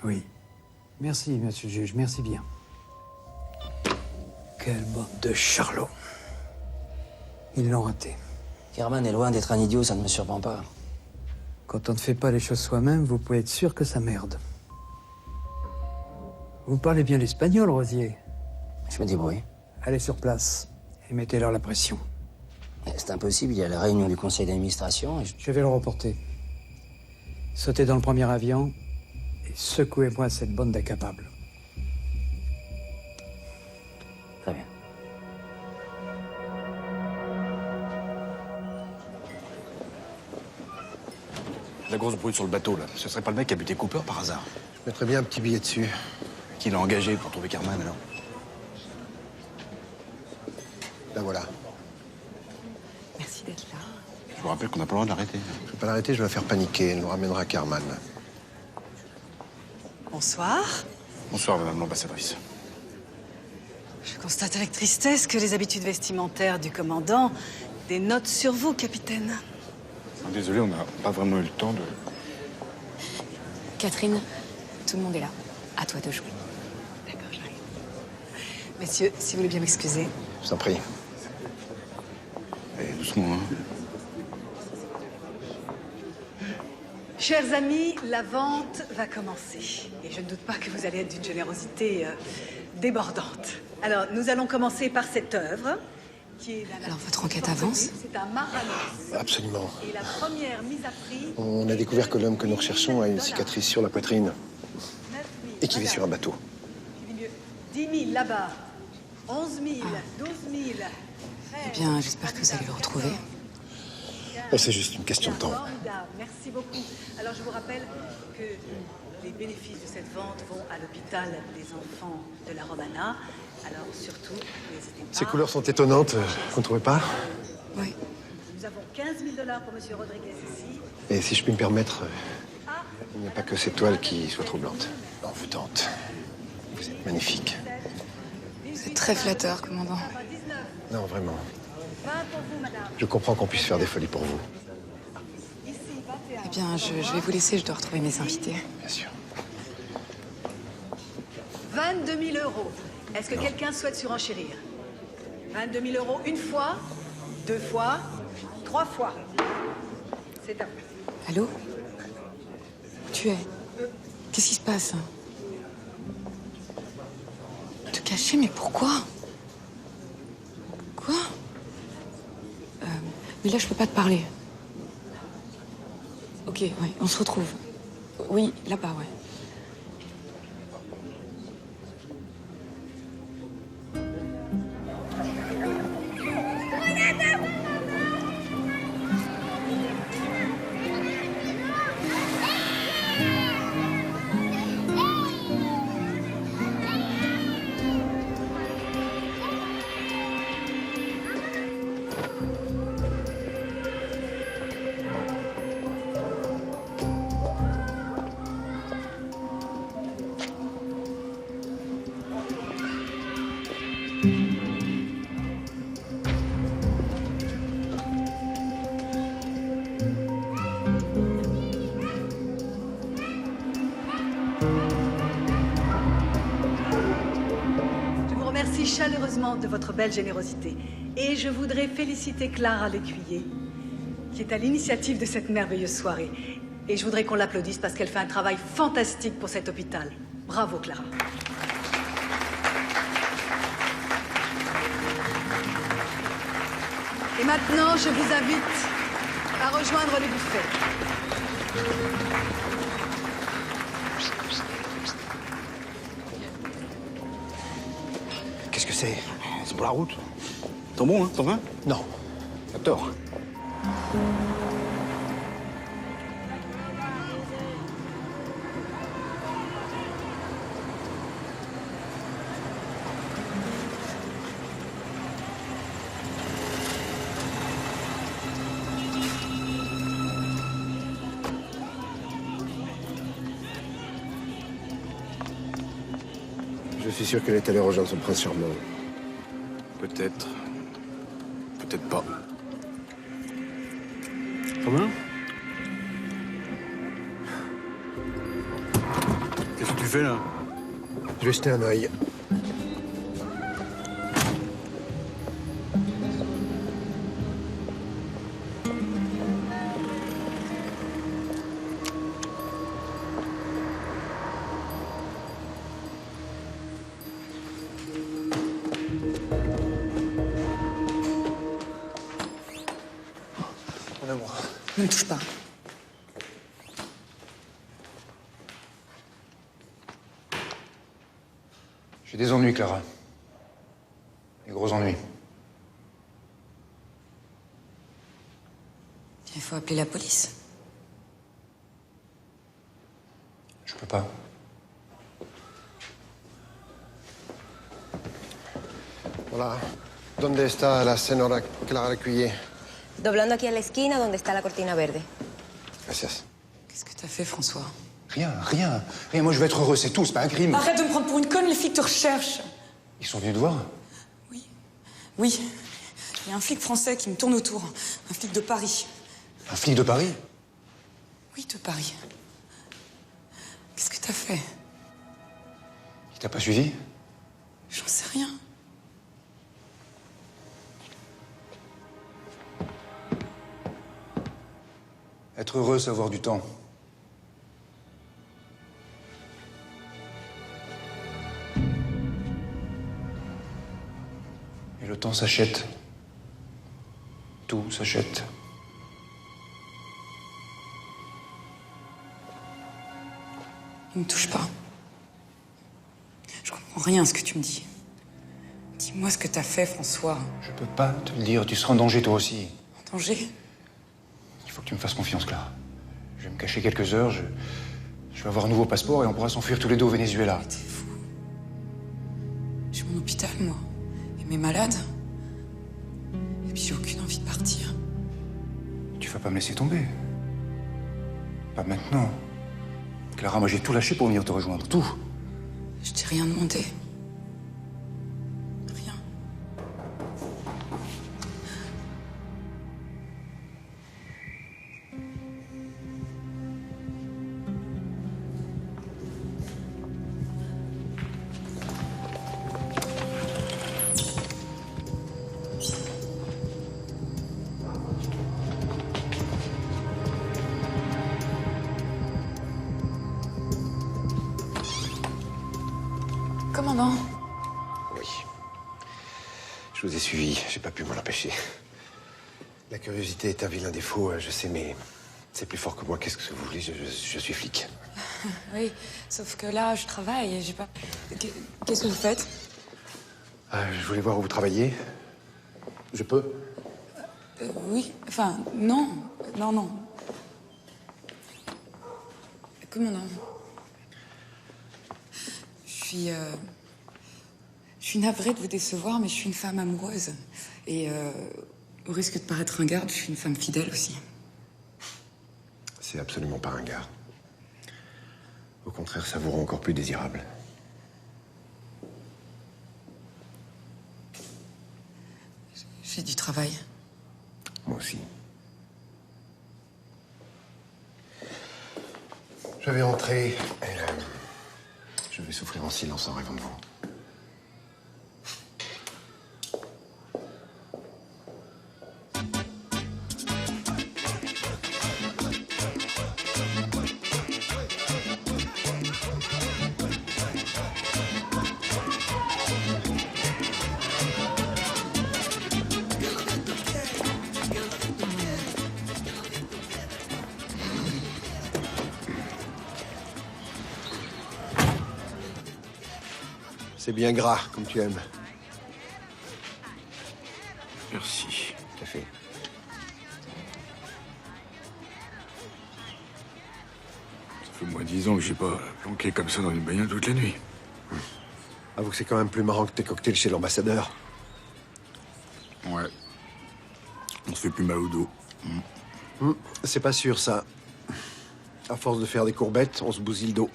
Oui. Merci, monsieur le juge, merci bien. Quelle bande de charlots. Ils l'ont raté. Kerman est loin d'être un idiot, ça ne me surprend pas. Quand on ne fait pas les choses soi-même, vous pouvez être sûr que ça merde. Vous parlez bien l'espagnol, Rosier? Je me débrouille. Allez sur place et mettez-leur la pression. C'est impossible, il y a la réunion du conseil d'administration et Je vais le reporter. Sautez dans le premier avion et secouez-moi cette bande d'incapables. Très bien. La grosse brouille sur le bateau, là. Ce serait pas le mec qui a buté Cooper par hasard? Je mettrais bien un petit billet dessus. Qui l'a engagé pour trouver Kerman, alors? Là, voilà. Merci d'être là. Je vous rappelle qu'on n'a pas le droit de l'arrêter. Je vais pas l'arrêter, je vais la faire paniquer. Elle nous ramènera Kerman. Bonsoir. Bonsoir, madame l'ambassadrice. Je constate avec tristesse que les habitudes vestimentaires du commandant dénotent sur vous, capitaine. Désolé, on n'a pas vraiment eu le temps de... Catherine, tout le monde est là. À toi de jouer. D'accord, j'arrive. Messieurs, si vous voulez bien m'excuser. Je t'en prie. Et doucement, hein. Chers amis, la vente va commencer. Et je ne doute pas que vous allez être d'une générosité débordante. Alors, nous allons commencer par cette œuvre, qui est... Alors, votre enquête avance? C'est un Maranos. Absolument. Et la première mise à prix... On a découvert que l'homme que nous recherchons a une cicatrice sur la poitrine et qui vit sur un bateau. 10 000 là-bas. 11 000. 12 000. Eh bien, j'espère que vous allez le retrouver. Oh, c'est juste une question de temps. Formidable. Merci beaucoup. Alors, je vous rappelle que les bénéfices de cette vente vont à l'hôpital des enfants de la Romana. Alors, surtout, n'hésitez pas. Ces couleurs sont étonnantes, vous ne trouvez pas? Oui. Nous avons 15 000 $ pour Monsieur Rodriguez ici. Et si je puis me permettre, il n'y a pas que ces toiles qui soient troublantes. Envoûtantes. Vous êtes magnifique. C'est très flatteur, commandant. Non, vraiment. Je comprends qu'on puisse faire des folies pour vous. Eh bien, je vais vous laisser, je dois retrouver mes invités. Bien sûr. 22 000 €. Est-ce que quelqu'un souhaite surenchérir? 22 000 € une fois, 2 fois, 3 fois. C'est à vous. Allô? Où tu es? Qu'est-ce qui se passe? Te cacher, mais pourquoi? Quoi? Mais là, je peux pas te parler. Ok, ouais, on se retrouve. Oui, là-bas, ouais. Chaleureusement de votre belle générosité. Et je voudrais féliciter Clara Lécuyer, qui est à l'initiative de cette merveilleuse soirée. Et je voudrais qu'on l'applaudisse parce qu'elle fait un travail fantastique pour cet hôpital. Bravo, Clara. Et maintenant, je vous invite à rejoindre le buffet. Qu'est-ce que c'est? C'est pour la route. T'en bon, hein? T'en veux? Non. T'as tort. Je suis sûr qu'elle est allée rejoindre son prince charmant. Peut-être. Peut-être pas. Comment? Qu'est-ce que tu fais, là? Je vais jeter un œil. Ne me touche pas. J'ai des ennuis, Clara. Des gros ennuis. Il faut appeler la police. Je peux pas. Hola. ¿Dónde está la señora Clara Lécuyer? Doblando aquí a la esquina donde está la cortina verde. Gracias. Qu'est-ce que t'as fait, François? Rien. Moi, je veux être heureux, c'est tout, c'est pas un crime. Arrête de me prendre pour une conne, les flics te recherchent. Ils sont venus te voir? Oui. Il y a un flic français qui me tourne autour. Un flic de Paris. Un flic de Paris? Oui, de Paris. Qu'est-ce que t'as fait? Il t'a pas suivi? J'en sais rien. Être heureux, c'est avoir du temps. Et le temps s'achète. Tout s'achète. Ne me touche pas. Je comprends rien à ce que tu me dis. Dis-moi ce que t'as fait, François. Je peux pas te le dire, tu seras en danger toi aussi. En danger? Il faut que tu me fasses confiance, Clara. Je vais me cacher quelques heures, je vais avoir un nouveau passeport et on pourra s'enfuir tous les deux au Venezuela. Mais t'es fou. Je suis en hôpital, moi. Et mes malades. Et puis j'ai aucune envie de partir. Tu vas pas me laisser tomber. Pas maintenant. Clara, moi j'ai tout lâché pour venir te rejoindre, tout. Je t'ai rien demandé. Rien. Commandant. Oui. Je vous ai suivi, j'ai pas pu m'en empêcher. La curiosité est un vilain défaut, je sais, mais c'est plus fort que moi. Qu'est-ce que vous voulez? Je suis flic. Oui, sauf que là, je travaille et j'ai pas... Qu'est-ce que vous faites? Je voulais voir où vous travaillez. Je peux? Oui, enfin, non. Non. Commandant. Je suis navrée de vous décevoir, mais je suis une femme amoureuse. Et au risque de paraître ringarde, je suis une femme fidèle aussi. C'est absolument pas ringard. Au contraire, ça vous rend encore plus désirable. J'ai du travail. Moi aussi. Je vais rentrer et je vais souffrir en silence en rêvant de vous. C'est bien gras, comme tu aimes. Merci. Café. Ça fait moins 10 ans que j'ai pas planqué comme ça dans une bagnole toute la nuit. Avoue que c'est quand même plus marrant que tes cocktails chez l'ambassadeur. Ouais. On se fait plus mal au dos. C'est pas sûr, ça. À force de faire des courbettes, on se bousille le dos.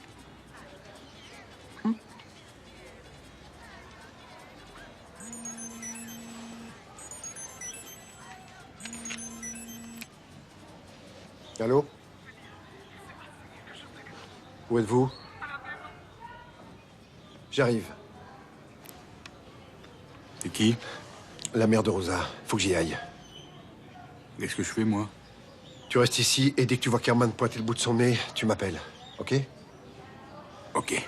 Allô? Où êtes-vous? J'arrive. C'est qui? La mère de Rosa. Faut que j'y aille. Qu'est-ce que je fais, moi? Tu restes ici et dès que tu vois Kerman pointer le bout de son nez, tu m'appelles. Ok? Ok.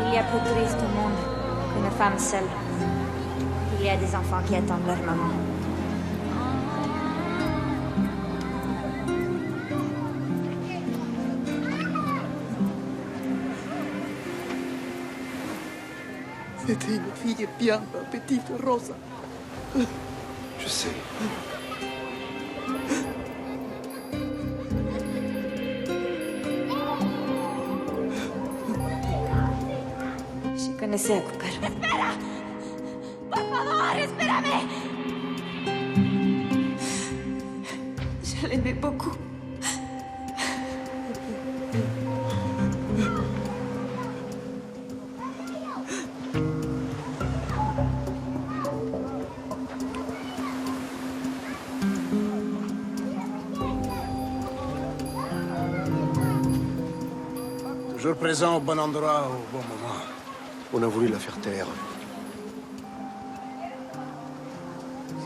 Il y a plus triste au monde qu'une femme seule. Il y a des enfants qui attendent leur maman. C'était une fille bien, petite Rosa. Je sais. Je connaissais a Cooper. ¡Espera! ¡Por favor, espérame! Je l'aimais beaucoup. Toujours présent au bon endroit au bon moment. On a voulu la faire taire.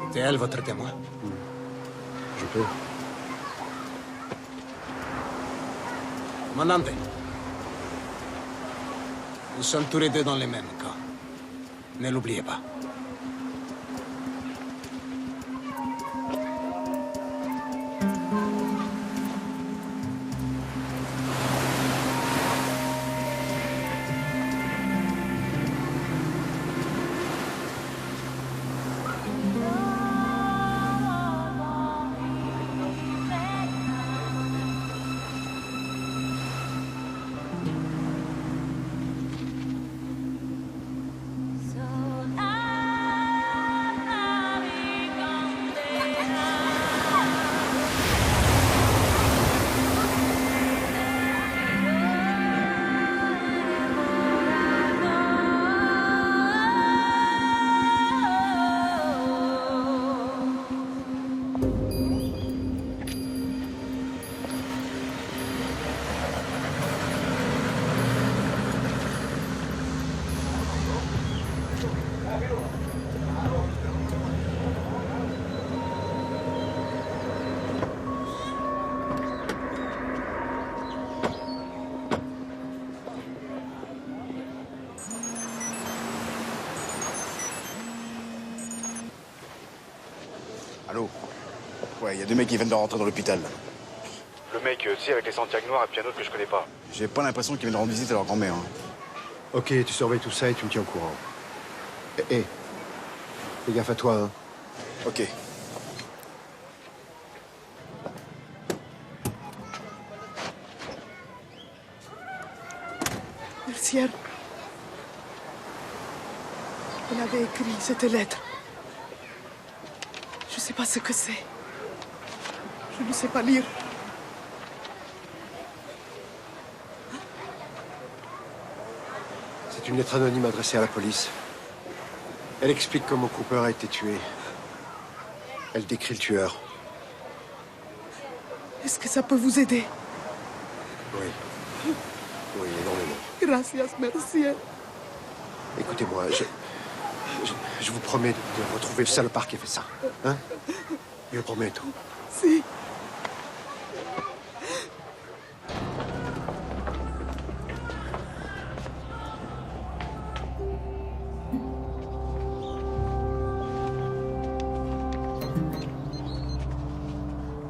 C'était elle, votre témoin? Je peux. Commandante, nous sommes tous les deux dans les mêmes camps. Ne l'oubliez pas. Allô? Ouais, il y a 2 mecs qui viennent de rentrer dans l'hôpital. Le mec, tu sais, avec les Santiago noirs et puis un autre que je connais pas. J'ai pas l'impression qu'ils viennent rendre visite à leur grand-mère. Hein. Ok, tu surveilles tout ça et tu me tiens au courant. Hé, fais gaffe à toi, hein. Ok. Le ciel. Elle avait écrit cette lettre. Je sais pas ce que c'est. Je ne sais pas lire. C'est une lettre anonyme adressée à la police. Elle explique comment Cooper a été tué. Elle décrit le tueur. Est-ce que ça peut vous aider? Oui. Oui, énormément. Gracias, merci. Écoutez-moi, je vous promets de retrouver le salopard qui a fait ça. Hein? Je le promets, tout. Si.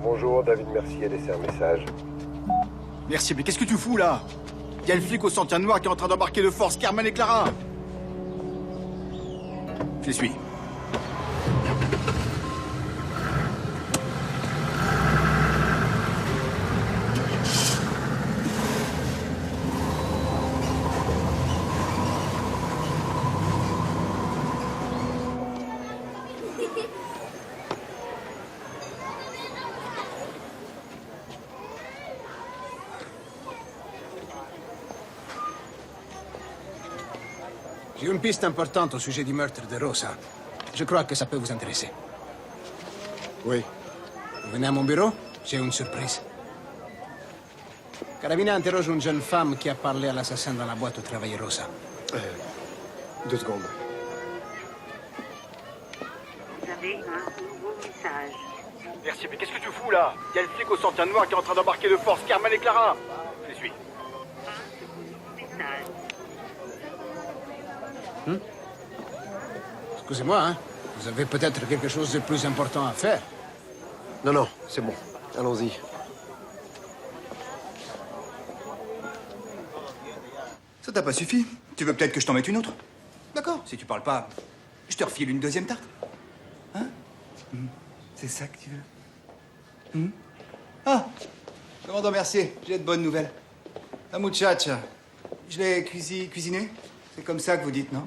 Bonjour, David Mercier a laissé un message. Merci, mais qu'est-ce que tu fous là? Il y a le flic au Santiago noir qui est en train d'embarquer de force Carmen et Clara. Je les suis. J'ai une piste importante au sujet du meurtre de Rosa. Je crois que ça peut vous intéresser. Oui. Vous venez à mon bureau? J'ai une surprise. Carabina interroge une jeune femme qui a parlé à l'assassin dans la boîte où travaillait Rosa. 2 secondes. Vous avez un nouveau message. Merci, mais qu'est-ce que tu fous là? Il y a le flic au Santiago noir qui est en train d'embarquer de force Carmen et Clara. Je les suis. Message. Excusez-moi, hein. Vous avez peut-être quelque chose de plus important à faire. Non, non, c'est bon. Allons-y. Ça t'a pas suffi? Tu veux peut-être que je t'en mette une autre? D'accord, si tu parles pas, je te refile une deuxième tarte. Hein? C'est ça que tu veux? Ah, commandant Mercier, j'ai de bonnes nouvelles. La muchacha, je l'ai cuisinée. C'est comme ça que vous dites, non?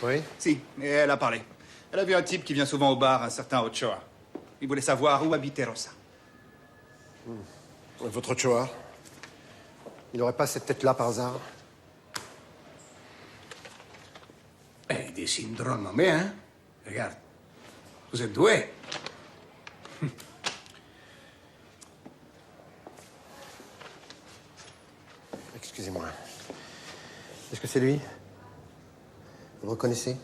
Oui. Si, et elle a parlé. Elle a vu un type qui vient souvent au bar, un certain Ochoa. Il voulait savoir où habitait Rosa. Votre Ochoa, il n'aurait pas cette tête-là par hasard? Eh, des signes drôlement, hein? Regarde. Vous êtes doué. Excusez-moi. Est-ce que c'est lui? Vous le reconnaissez?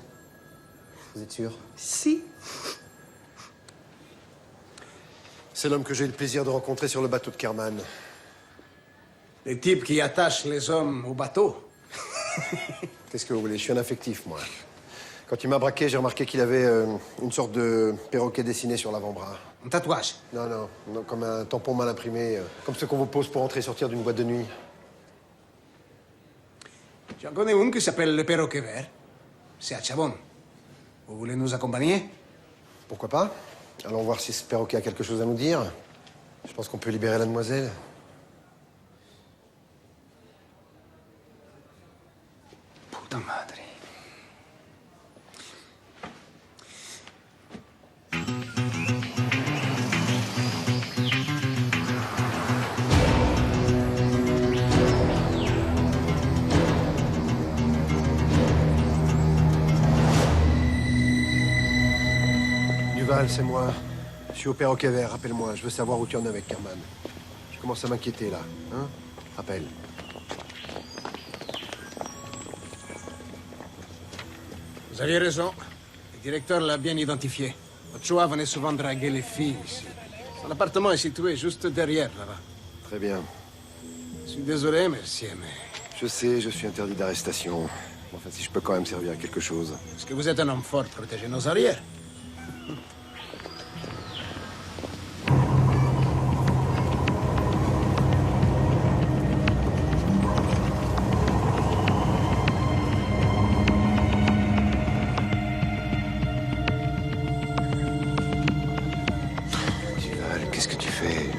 Vous êtes sûr? Si. C'est l'homme que j'ai eu le plaisir de rencontrer sur le bateau de Kerman. Les types qui attachent les hommes au bateau. Qu'est-ce que vous voulez? Je suis un affectif, moi. Quand il m'a braqué, j'ai remarqué qu'il avait une sorte de perroquet dessiné sur l'avant-bras. Un tatouage? Non, comme un tampon mal imprimé, comme ceux qu'on vous pose pour entrer et sortir d'une boîte de nuit. J'en connais une qui s'appelle le perroquet vert. C'est à Chabon. Vous voulez nous accompagner? Pourquoi pas? Allons voir si ce perroquet a quelque chose à nous dire. Je pense qu'on peut libérer la demoiselle. Puta madre. Duval, c'est moi. Je suis au perroquet vert, rappelle-moi. Je veux savoir où tu en es avec Kerman. Je commence à m'inquiéter, là. Hein? Rappelle. Vous aviez raison. Le directeur l'a bien identifié. Ochoa venait souvent draguer les filles ici. Son appartement est situé juste derrière, là-bas. Très bien. Je suis désolé, Mercier, mais... Je sais, je suis interdit d'arrestation. Enfin, si je peux quand même servir à quelque chose. Est-ce que vous êtes un homme fort, protégez nos arrières. Qu'est-ce que tu fais?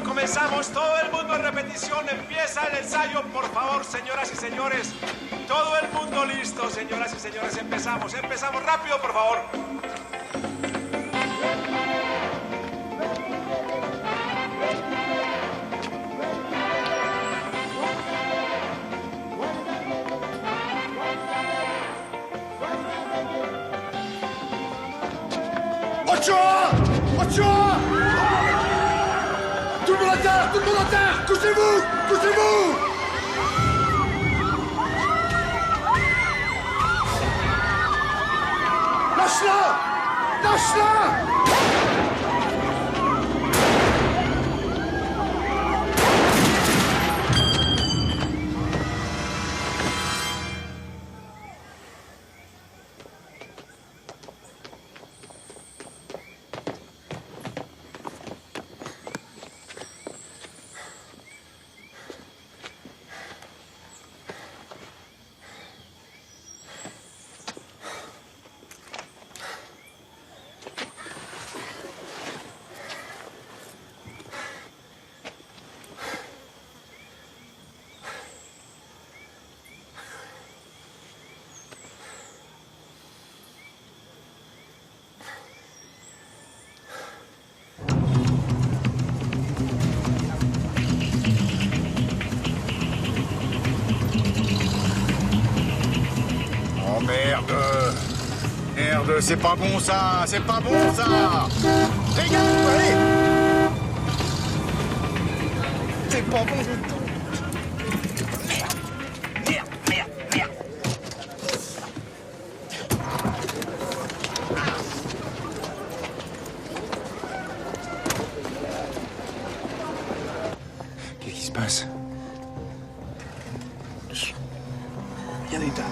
Comenzamos, todo el mundo en repetición, empieza el ensayo, por favor, señoras y señores. Todo el mundo listo, señoras y señores, empezamos rápido, por favor. Ochoa! Ochoa! Tout le monde à terre! Tout le monde à terre! Couchez-vous! Couchez-vous! Lâche-la! Lâche-la! Oh merde! Merde, c'est pas bon ça! C'est pas bon ça! Les gars, allez! pauvre. Merde. Qu'est-ce qui se passe? Rien d'état.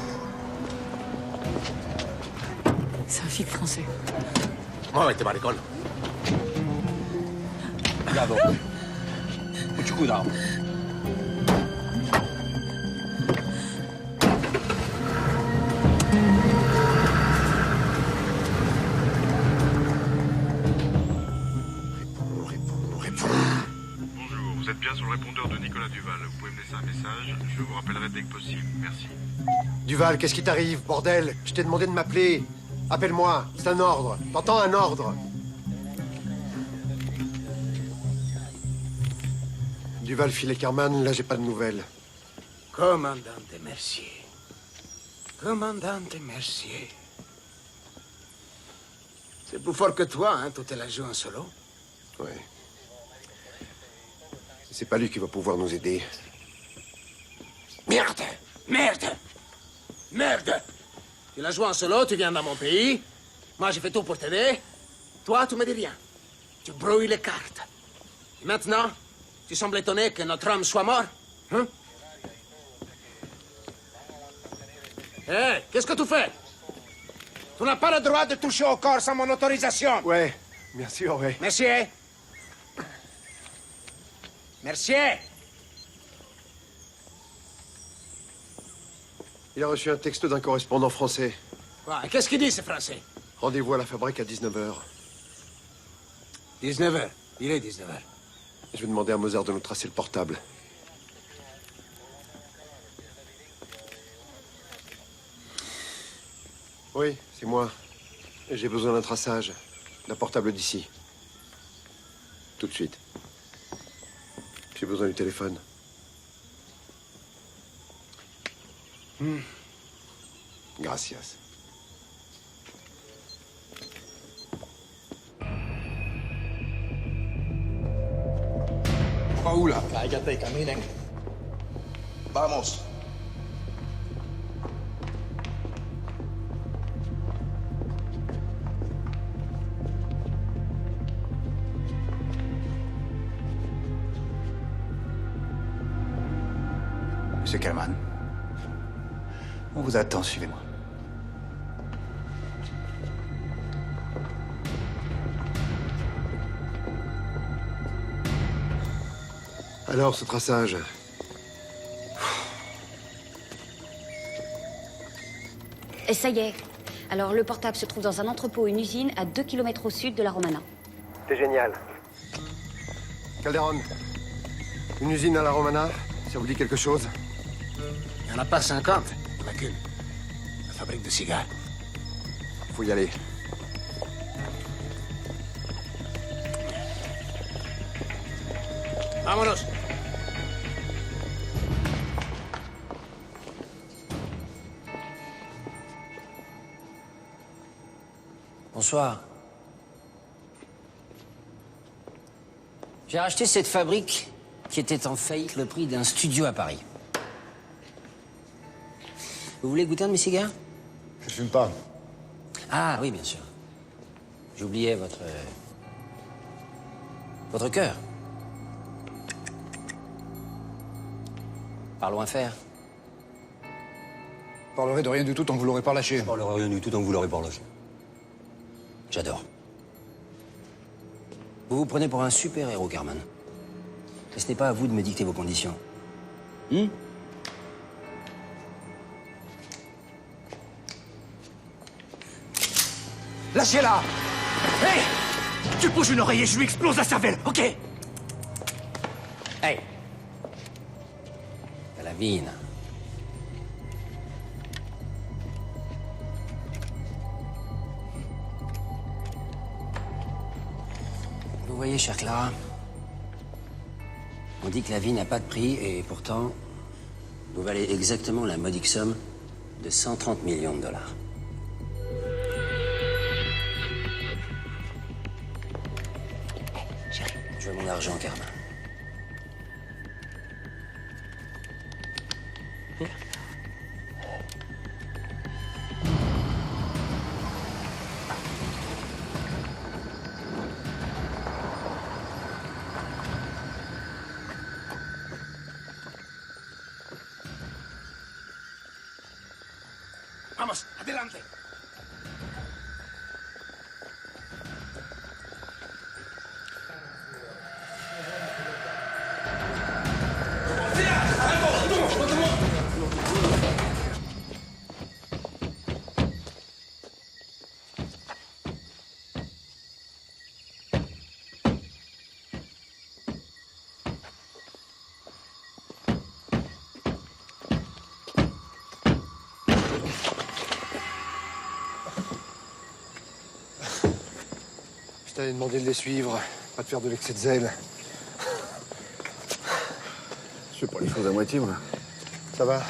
C'est un flic français. Muévete, maricón. Cuidado. Mucho cuidado. Bonjour, vous êtes bien sur le répondeur de Nicolas Duval. Vous pouvez me laisser un message, je vous rappellerai dès que possible. Merci. Duval, qu'est-ce qui t'arrive, bordel? Je t'ai demandé de m'appeler. Appelle-moi, c'est un ordre. T'entends, un ordre? Duval, filet Carman, là j'ai pas de nouvelles. Commandante Mercier. Commandante Mercier. C'est plus fort que toi, hein, tout est la joue en solo. Ouais. C'est pas lui qui va pouvoir nous aider. Merde! Tu l'as joué en solo, tu viens dans mon pays. Moi, j'ai fait tout pour t'aider. Toi, tu me dis rien. Tu brouilles les cartes. Et maintenant, tu sembles étonné que notre homme soit mort? Hein? Hé, qu'est-ce que tu fais? Tu n'as pas le droit de toucher au corps sans mon autorisation. Ouais, bien sûr, ouais. Mercier. Mercier. Il a reçu un texto d'un correspondant français. Ouais, qu'est-ce qu'il dit, ce français? Rendez-vous à la fabrique à 19h. 19h. Il est 19h. Je vais demander à Mozart de nous tracer le portable. Oui, c'est moi. J'ai besoin d'un traçage. D'un portable d'ici. Tout de suite. J'ai besoin du téléphone. Gracias. Paula. Cállate, caminen. Vamos. Monsieur Kalman, on vous attend, suivez-moi. Alors, ce traçage. Et ça y est. Alors, le portable se trouve dans un entrepôt, une usine, à 2 km au sud de la Romana. C'est génial. Calderon, une usine à la Romana, ça vous dit quelque chose? Il n'y en a pas 50, il n'y en a qu'une. La fabrique de cigares. Faut y aller. Vámonos. Bonsoir. J'ai racheté cette fabrique qui était en faillite le prix d'un studio à Paris. Vous voulez goûter un de mes cigares? Je fume pas. Ah oui, bien sûr. J'oubliais votre cœur. Parlons affaires. Je parlerai de rien du tout tant que vous l'aurez pas lâché. Je parlerai rien du tout tant que vous l'aurez pas lâché. J'adore. Vous vous prenez pour un super-héros, Carman. Et ce n'est pas à vous de me dicter vos conditions. Lâchez-la! Hé! Tu bouges une oreille et je lui explose la cervelle, ok? Hey! À la vigne. Vous voyez, chère Clara, on dit que la vie n'a pas de prix et pourtant, vous valez exactement la modique somme de 130 millions de dollars. Je veux mon argent, Carmen. Vamos, adelante. Je t'avais demandé de les suivre, pas de faire de l'excès de zèle. Je fais pas les choses à moitié, moi. Ça va?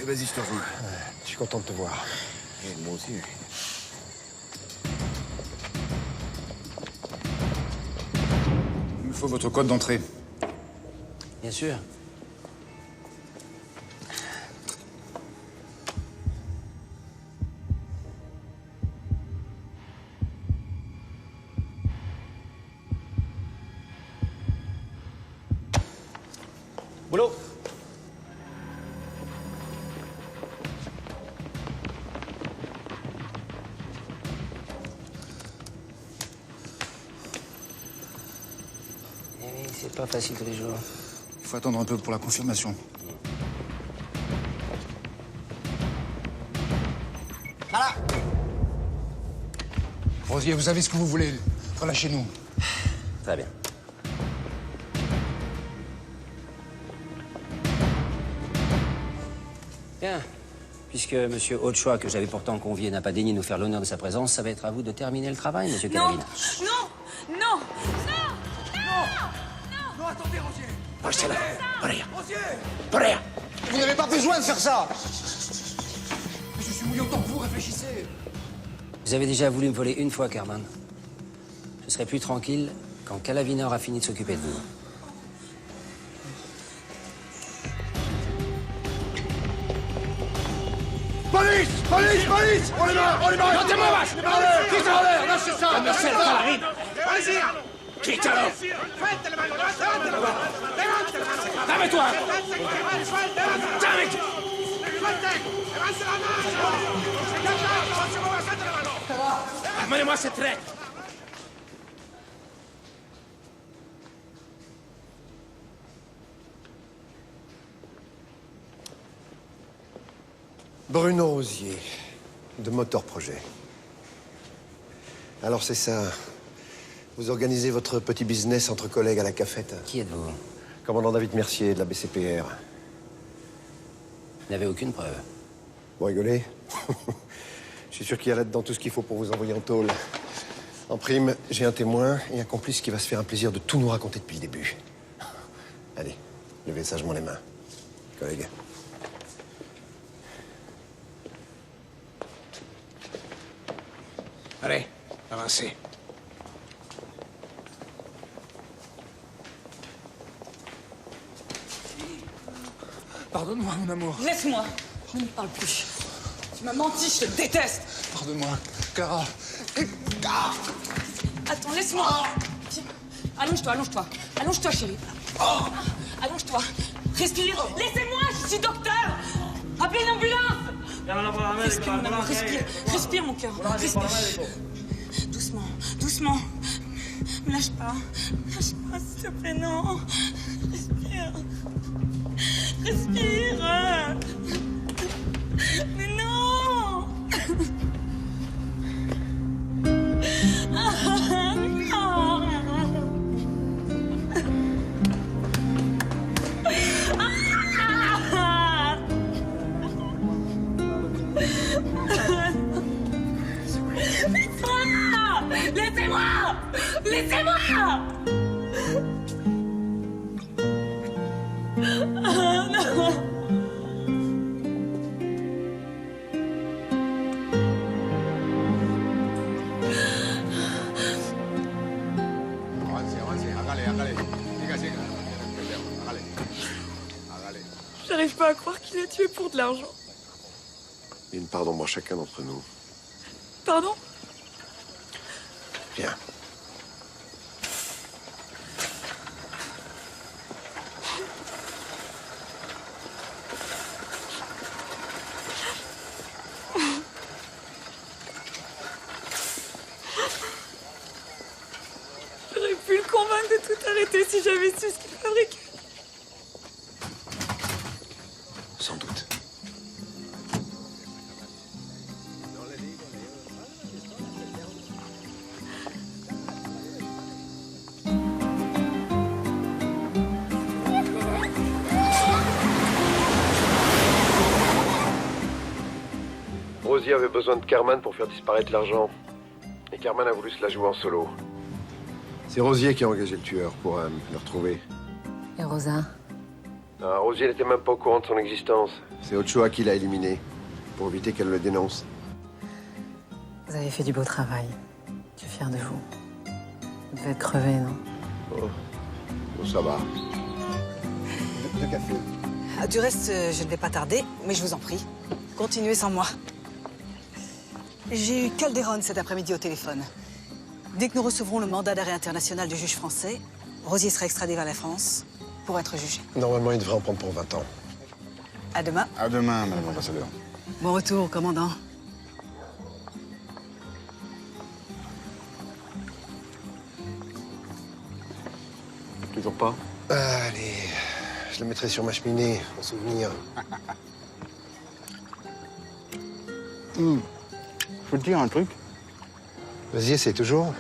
Eh, vas-y, je te rejoins. Je suis content de te voir. Eh, moi aussi. Il me faut votre code d'entrée. Bien sûr. Boulot. Eh oui, c'est pas facile tous les jours. Il faut attendre un peu pour la confirmation. Voilà. Rosier, vous avez ce que vous voulez. Relâchez-nous. Très bien. Bien. Puisque M. Ochoa, que j'avais pourtant convié, n'a pas daigné nous faire l'honneur de sa présence, ça va être à vous de terminer le travail, M. Calavine. Non, non, Non, attendez, Rosier. Marcela, por allá. Rosier. Por allá. Vous n'avez pas besoin de faire ça. Je suis mouillé autant que vous, réfléchissez. Vous avez déjà voulu me voler une fois, Carman. Je serai plus tranquille quand Calavina aura fini de s'occuper de vous. Police! Police! Police! On les marre! On les marre! No te muevas! Quítalo! ¡No se sabe! ¡Cuando se Calavin! ¡Policía! ¡Quítalo! ¡Levante la mano! ¡Levante la mano! ¡Levante la mano! ¡Dame tu arma! ¡Dame! ¡Levante! ¡Levante la mano! ¡No se mueva! ¡Levante la mano! Amenez-moi cette traite. Bruno Rosier, de Motor Projet. Alors c'est ça. Vous organisez votre petit business entre collègues à la cafette. Qui êtes-vous? Commandant David Mercier de la BCPR. Vous n'avez aucune preuve. Vous rigolez? Je suis sûr qu'il y a là-dedans tout ce qu'il faut pour vous envoyer en tôle. En prime, j'ai un témoin et un complice qui va se faire un plaisir de tout nous raconter depuis le début. Allez, levez sagement les mains. Collègues. Allez, avancez. Pardonne-moi, mon amour. Laisse-moi. Je ne parle plus. Tu m'as menti, je te déteste. Pardonne-moi, Clara. Attends, laisse-moi. Tiens. Allonge-toi, allonge-toi. Allonge-toi, chérie. Allonge-toi. Respire. Laissez-moi, je suis docteur. Appelez une ambulance. Respire, mon amour, respire. Respire, mon cœur. Respire. Doucement, doucement. Me lâche pas. Me lâche pas, s'il te plaît, non. Respire. Respire. Mais non. Laissez-moi. Laissez-moi. Non. Avance, avance, hágale, hágale. Siga, siga. Hágale. Hágale. J'arrive pas à croire qu'il a tué pour de l'argent. Il y a une part d'ombre à chacun d'entre nous. Pardon? Viens. J'aurais pu le convaincre de tout arrêter si j'avais su ce qu'il fabriquait. Sans doute. Rosier avait besoin de Carman pour faire disparaître l'argent. Et Carman a voulu se la jouer en solo. C'est Rosier qui a engagé le tueur pour le retrouver. Et Rosa? Non, Rosier n'était même pas au courant de son existence. C'est Ochoa qui l'a éliminé, pour éviter qu'elle le dénonce. Vous avez fait du beau travail. Je suis fière de vous. Vous devez être crevé, non? Oh, bon, ça va. Deux cafés. Du reste, je ne vais pas tarder, mais je vous en prie, continuez sans moi. J'ai eu Calderon cet après-midi au téléphone. Dès que nous recevrons le mandat d'arrêt international du juge français, Rosier sera extradé vers la France pour être jugé. Normalement, il devrait en prendre pour 20 ans. À demain. À demain, madame l'ambassadeur. Bon retour, commandant. Toujours pas? Allez, je le mettrai sur ma cheminée, en souvenir. Je peux te dire un truc? Vas-y, essaye toujours.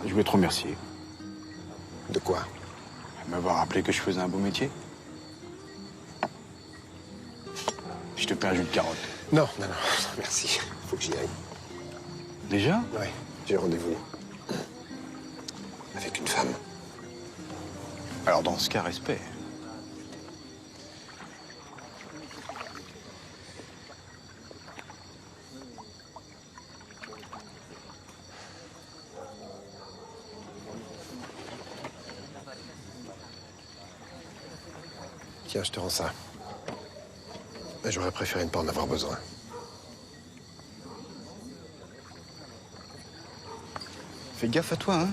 Je voulais te remercier. De quoi? De m'avoir rappelé que je faisais un beau métier. Je te paie un jus de carotte. Non, merci. Faut que j'y aille. Déjà? Ouais, j'ai rendez-vous. Avec une femme. Alors dans ce cas, respect. Tiens, je te rends ça. Mais j'aurais préféré ne pas en avoir besoin. Fais gaffe à toi, hein?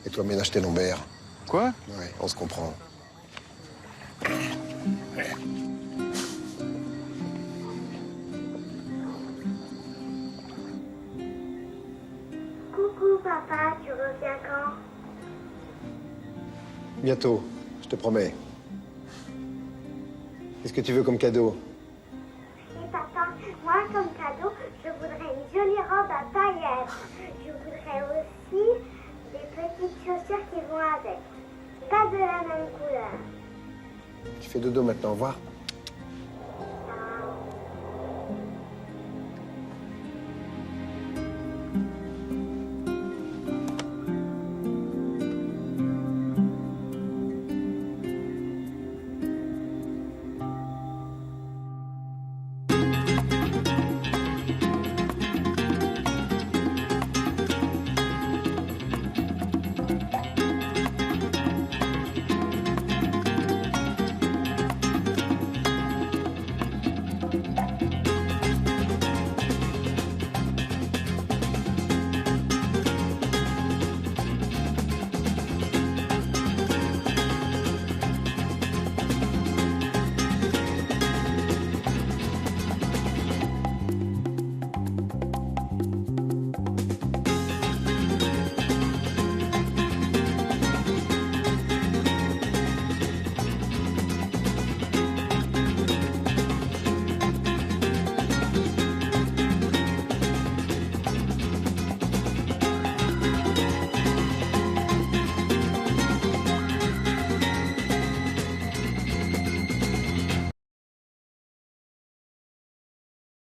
Et toi, ménage tes lombaires. Quoi? Ouais, on se comprend. Coucou papa, tu reviens quand? Bientôt, je te promets. Qu'est-ce que tu veux comme cadeau? Et papa, moi comme cadeau, je voudrais une jolie robe à paillettes. Je voudrais aussi des petites chaussures qui vont avec. Pas de la même couleur. Tu fais dodo maintenant, au revoir.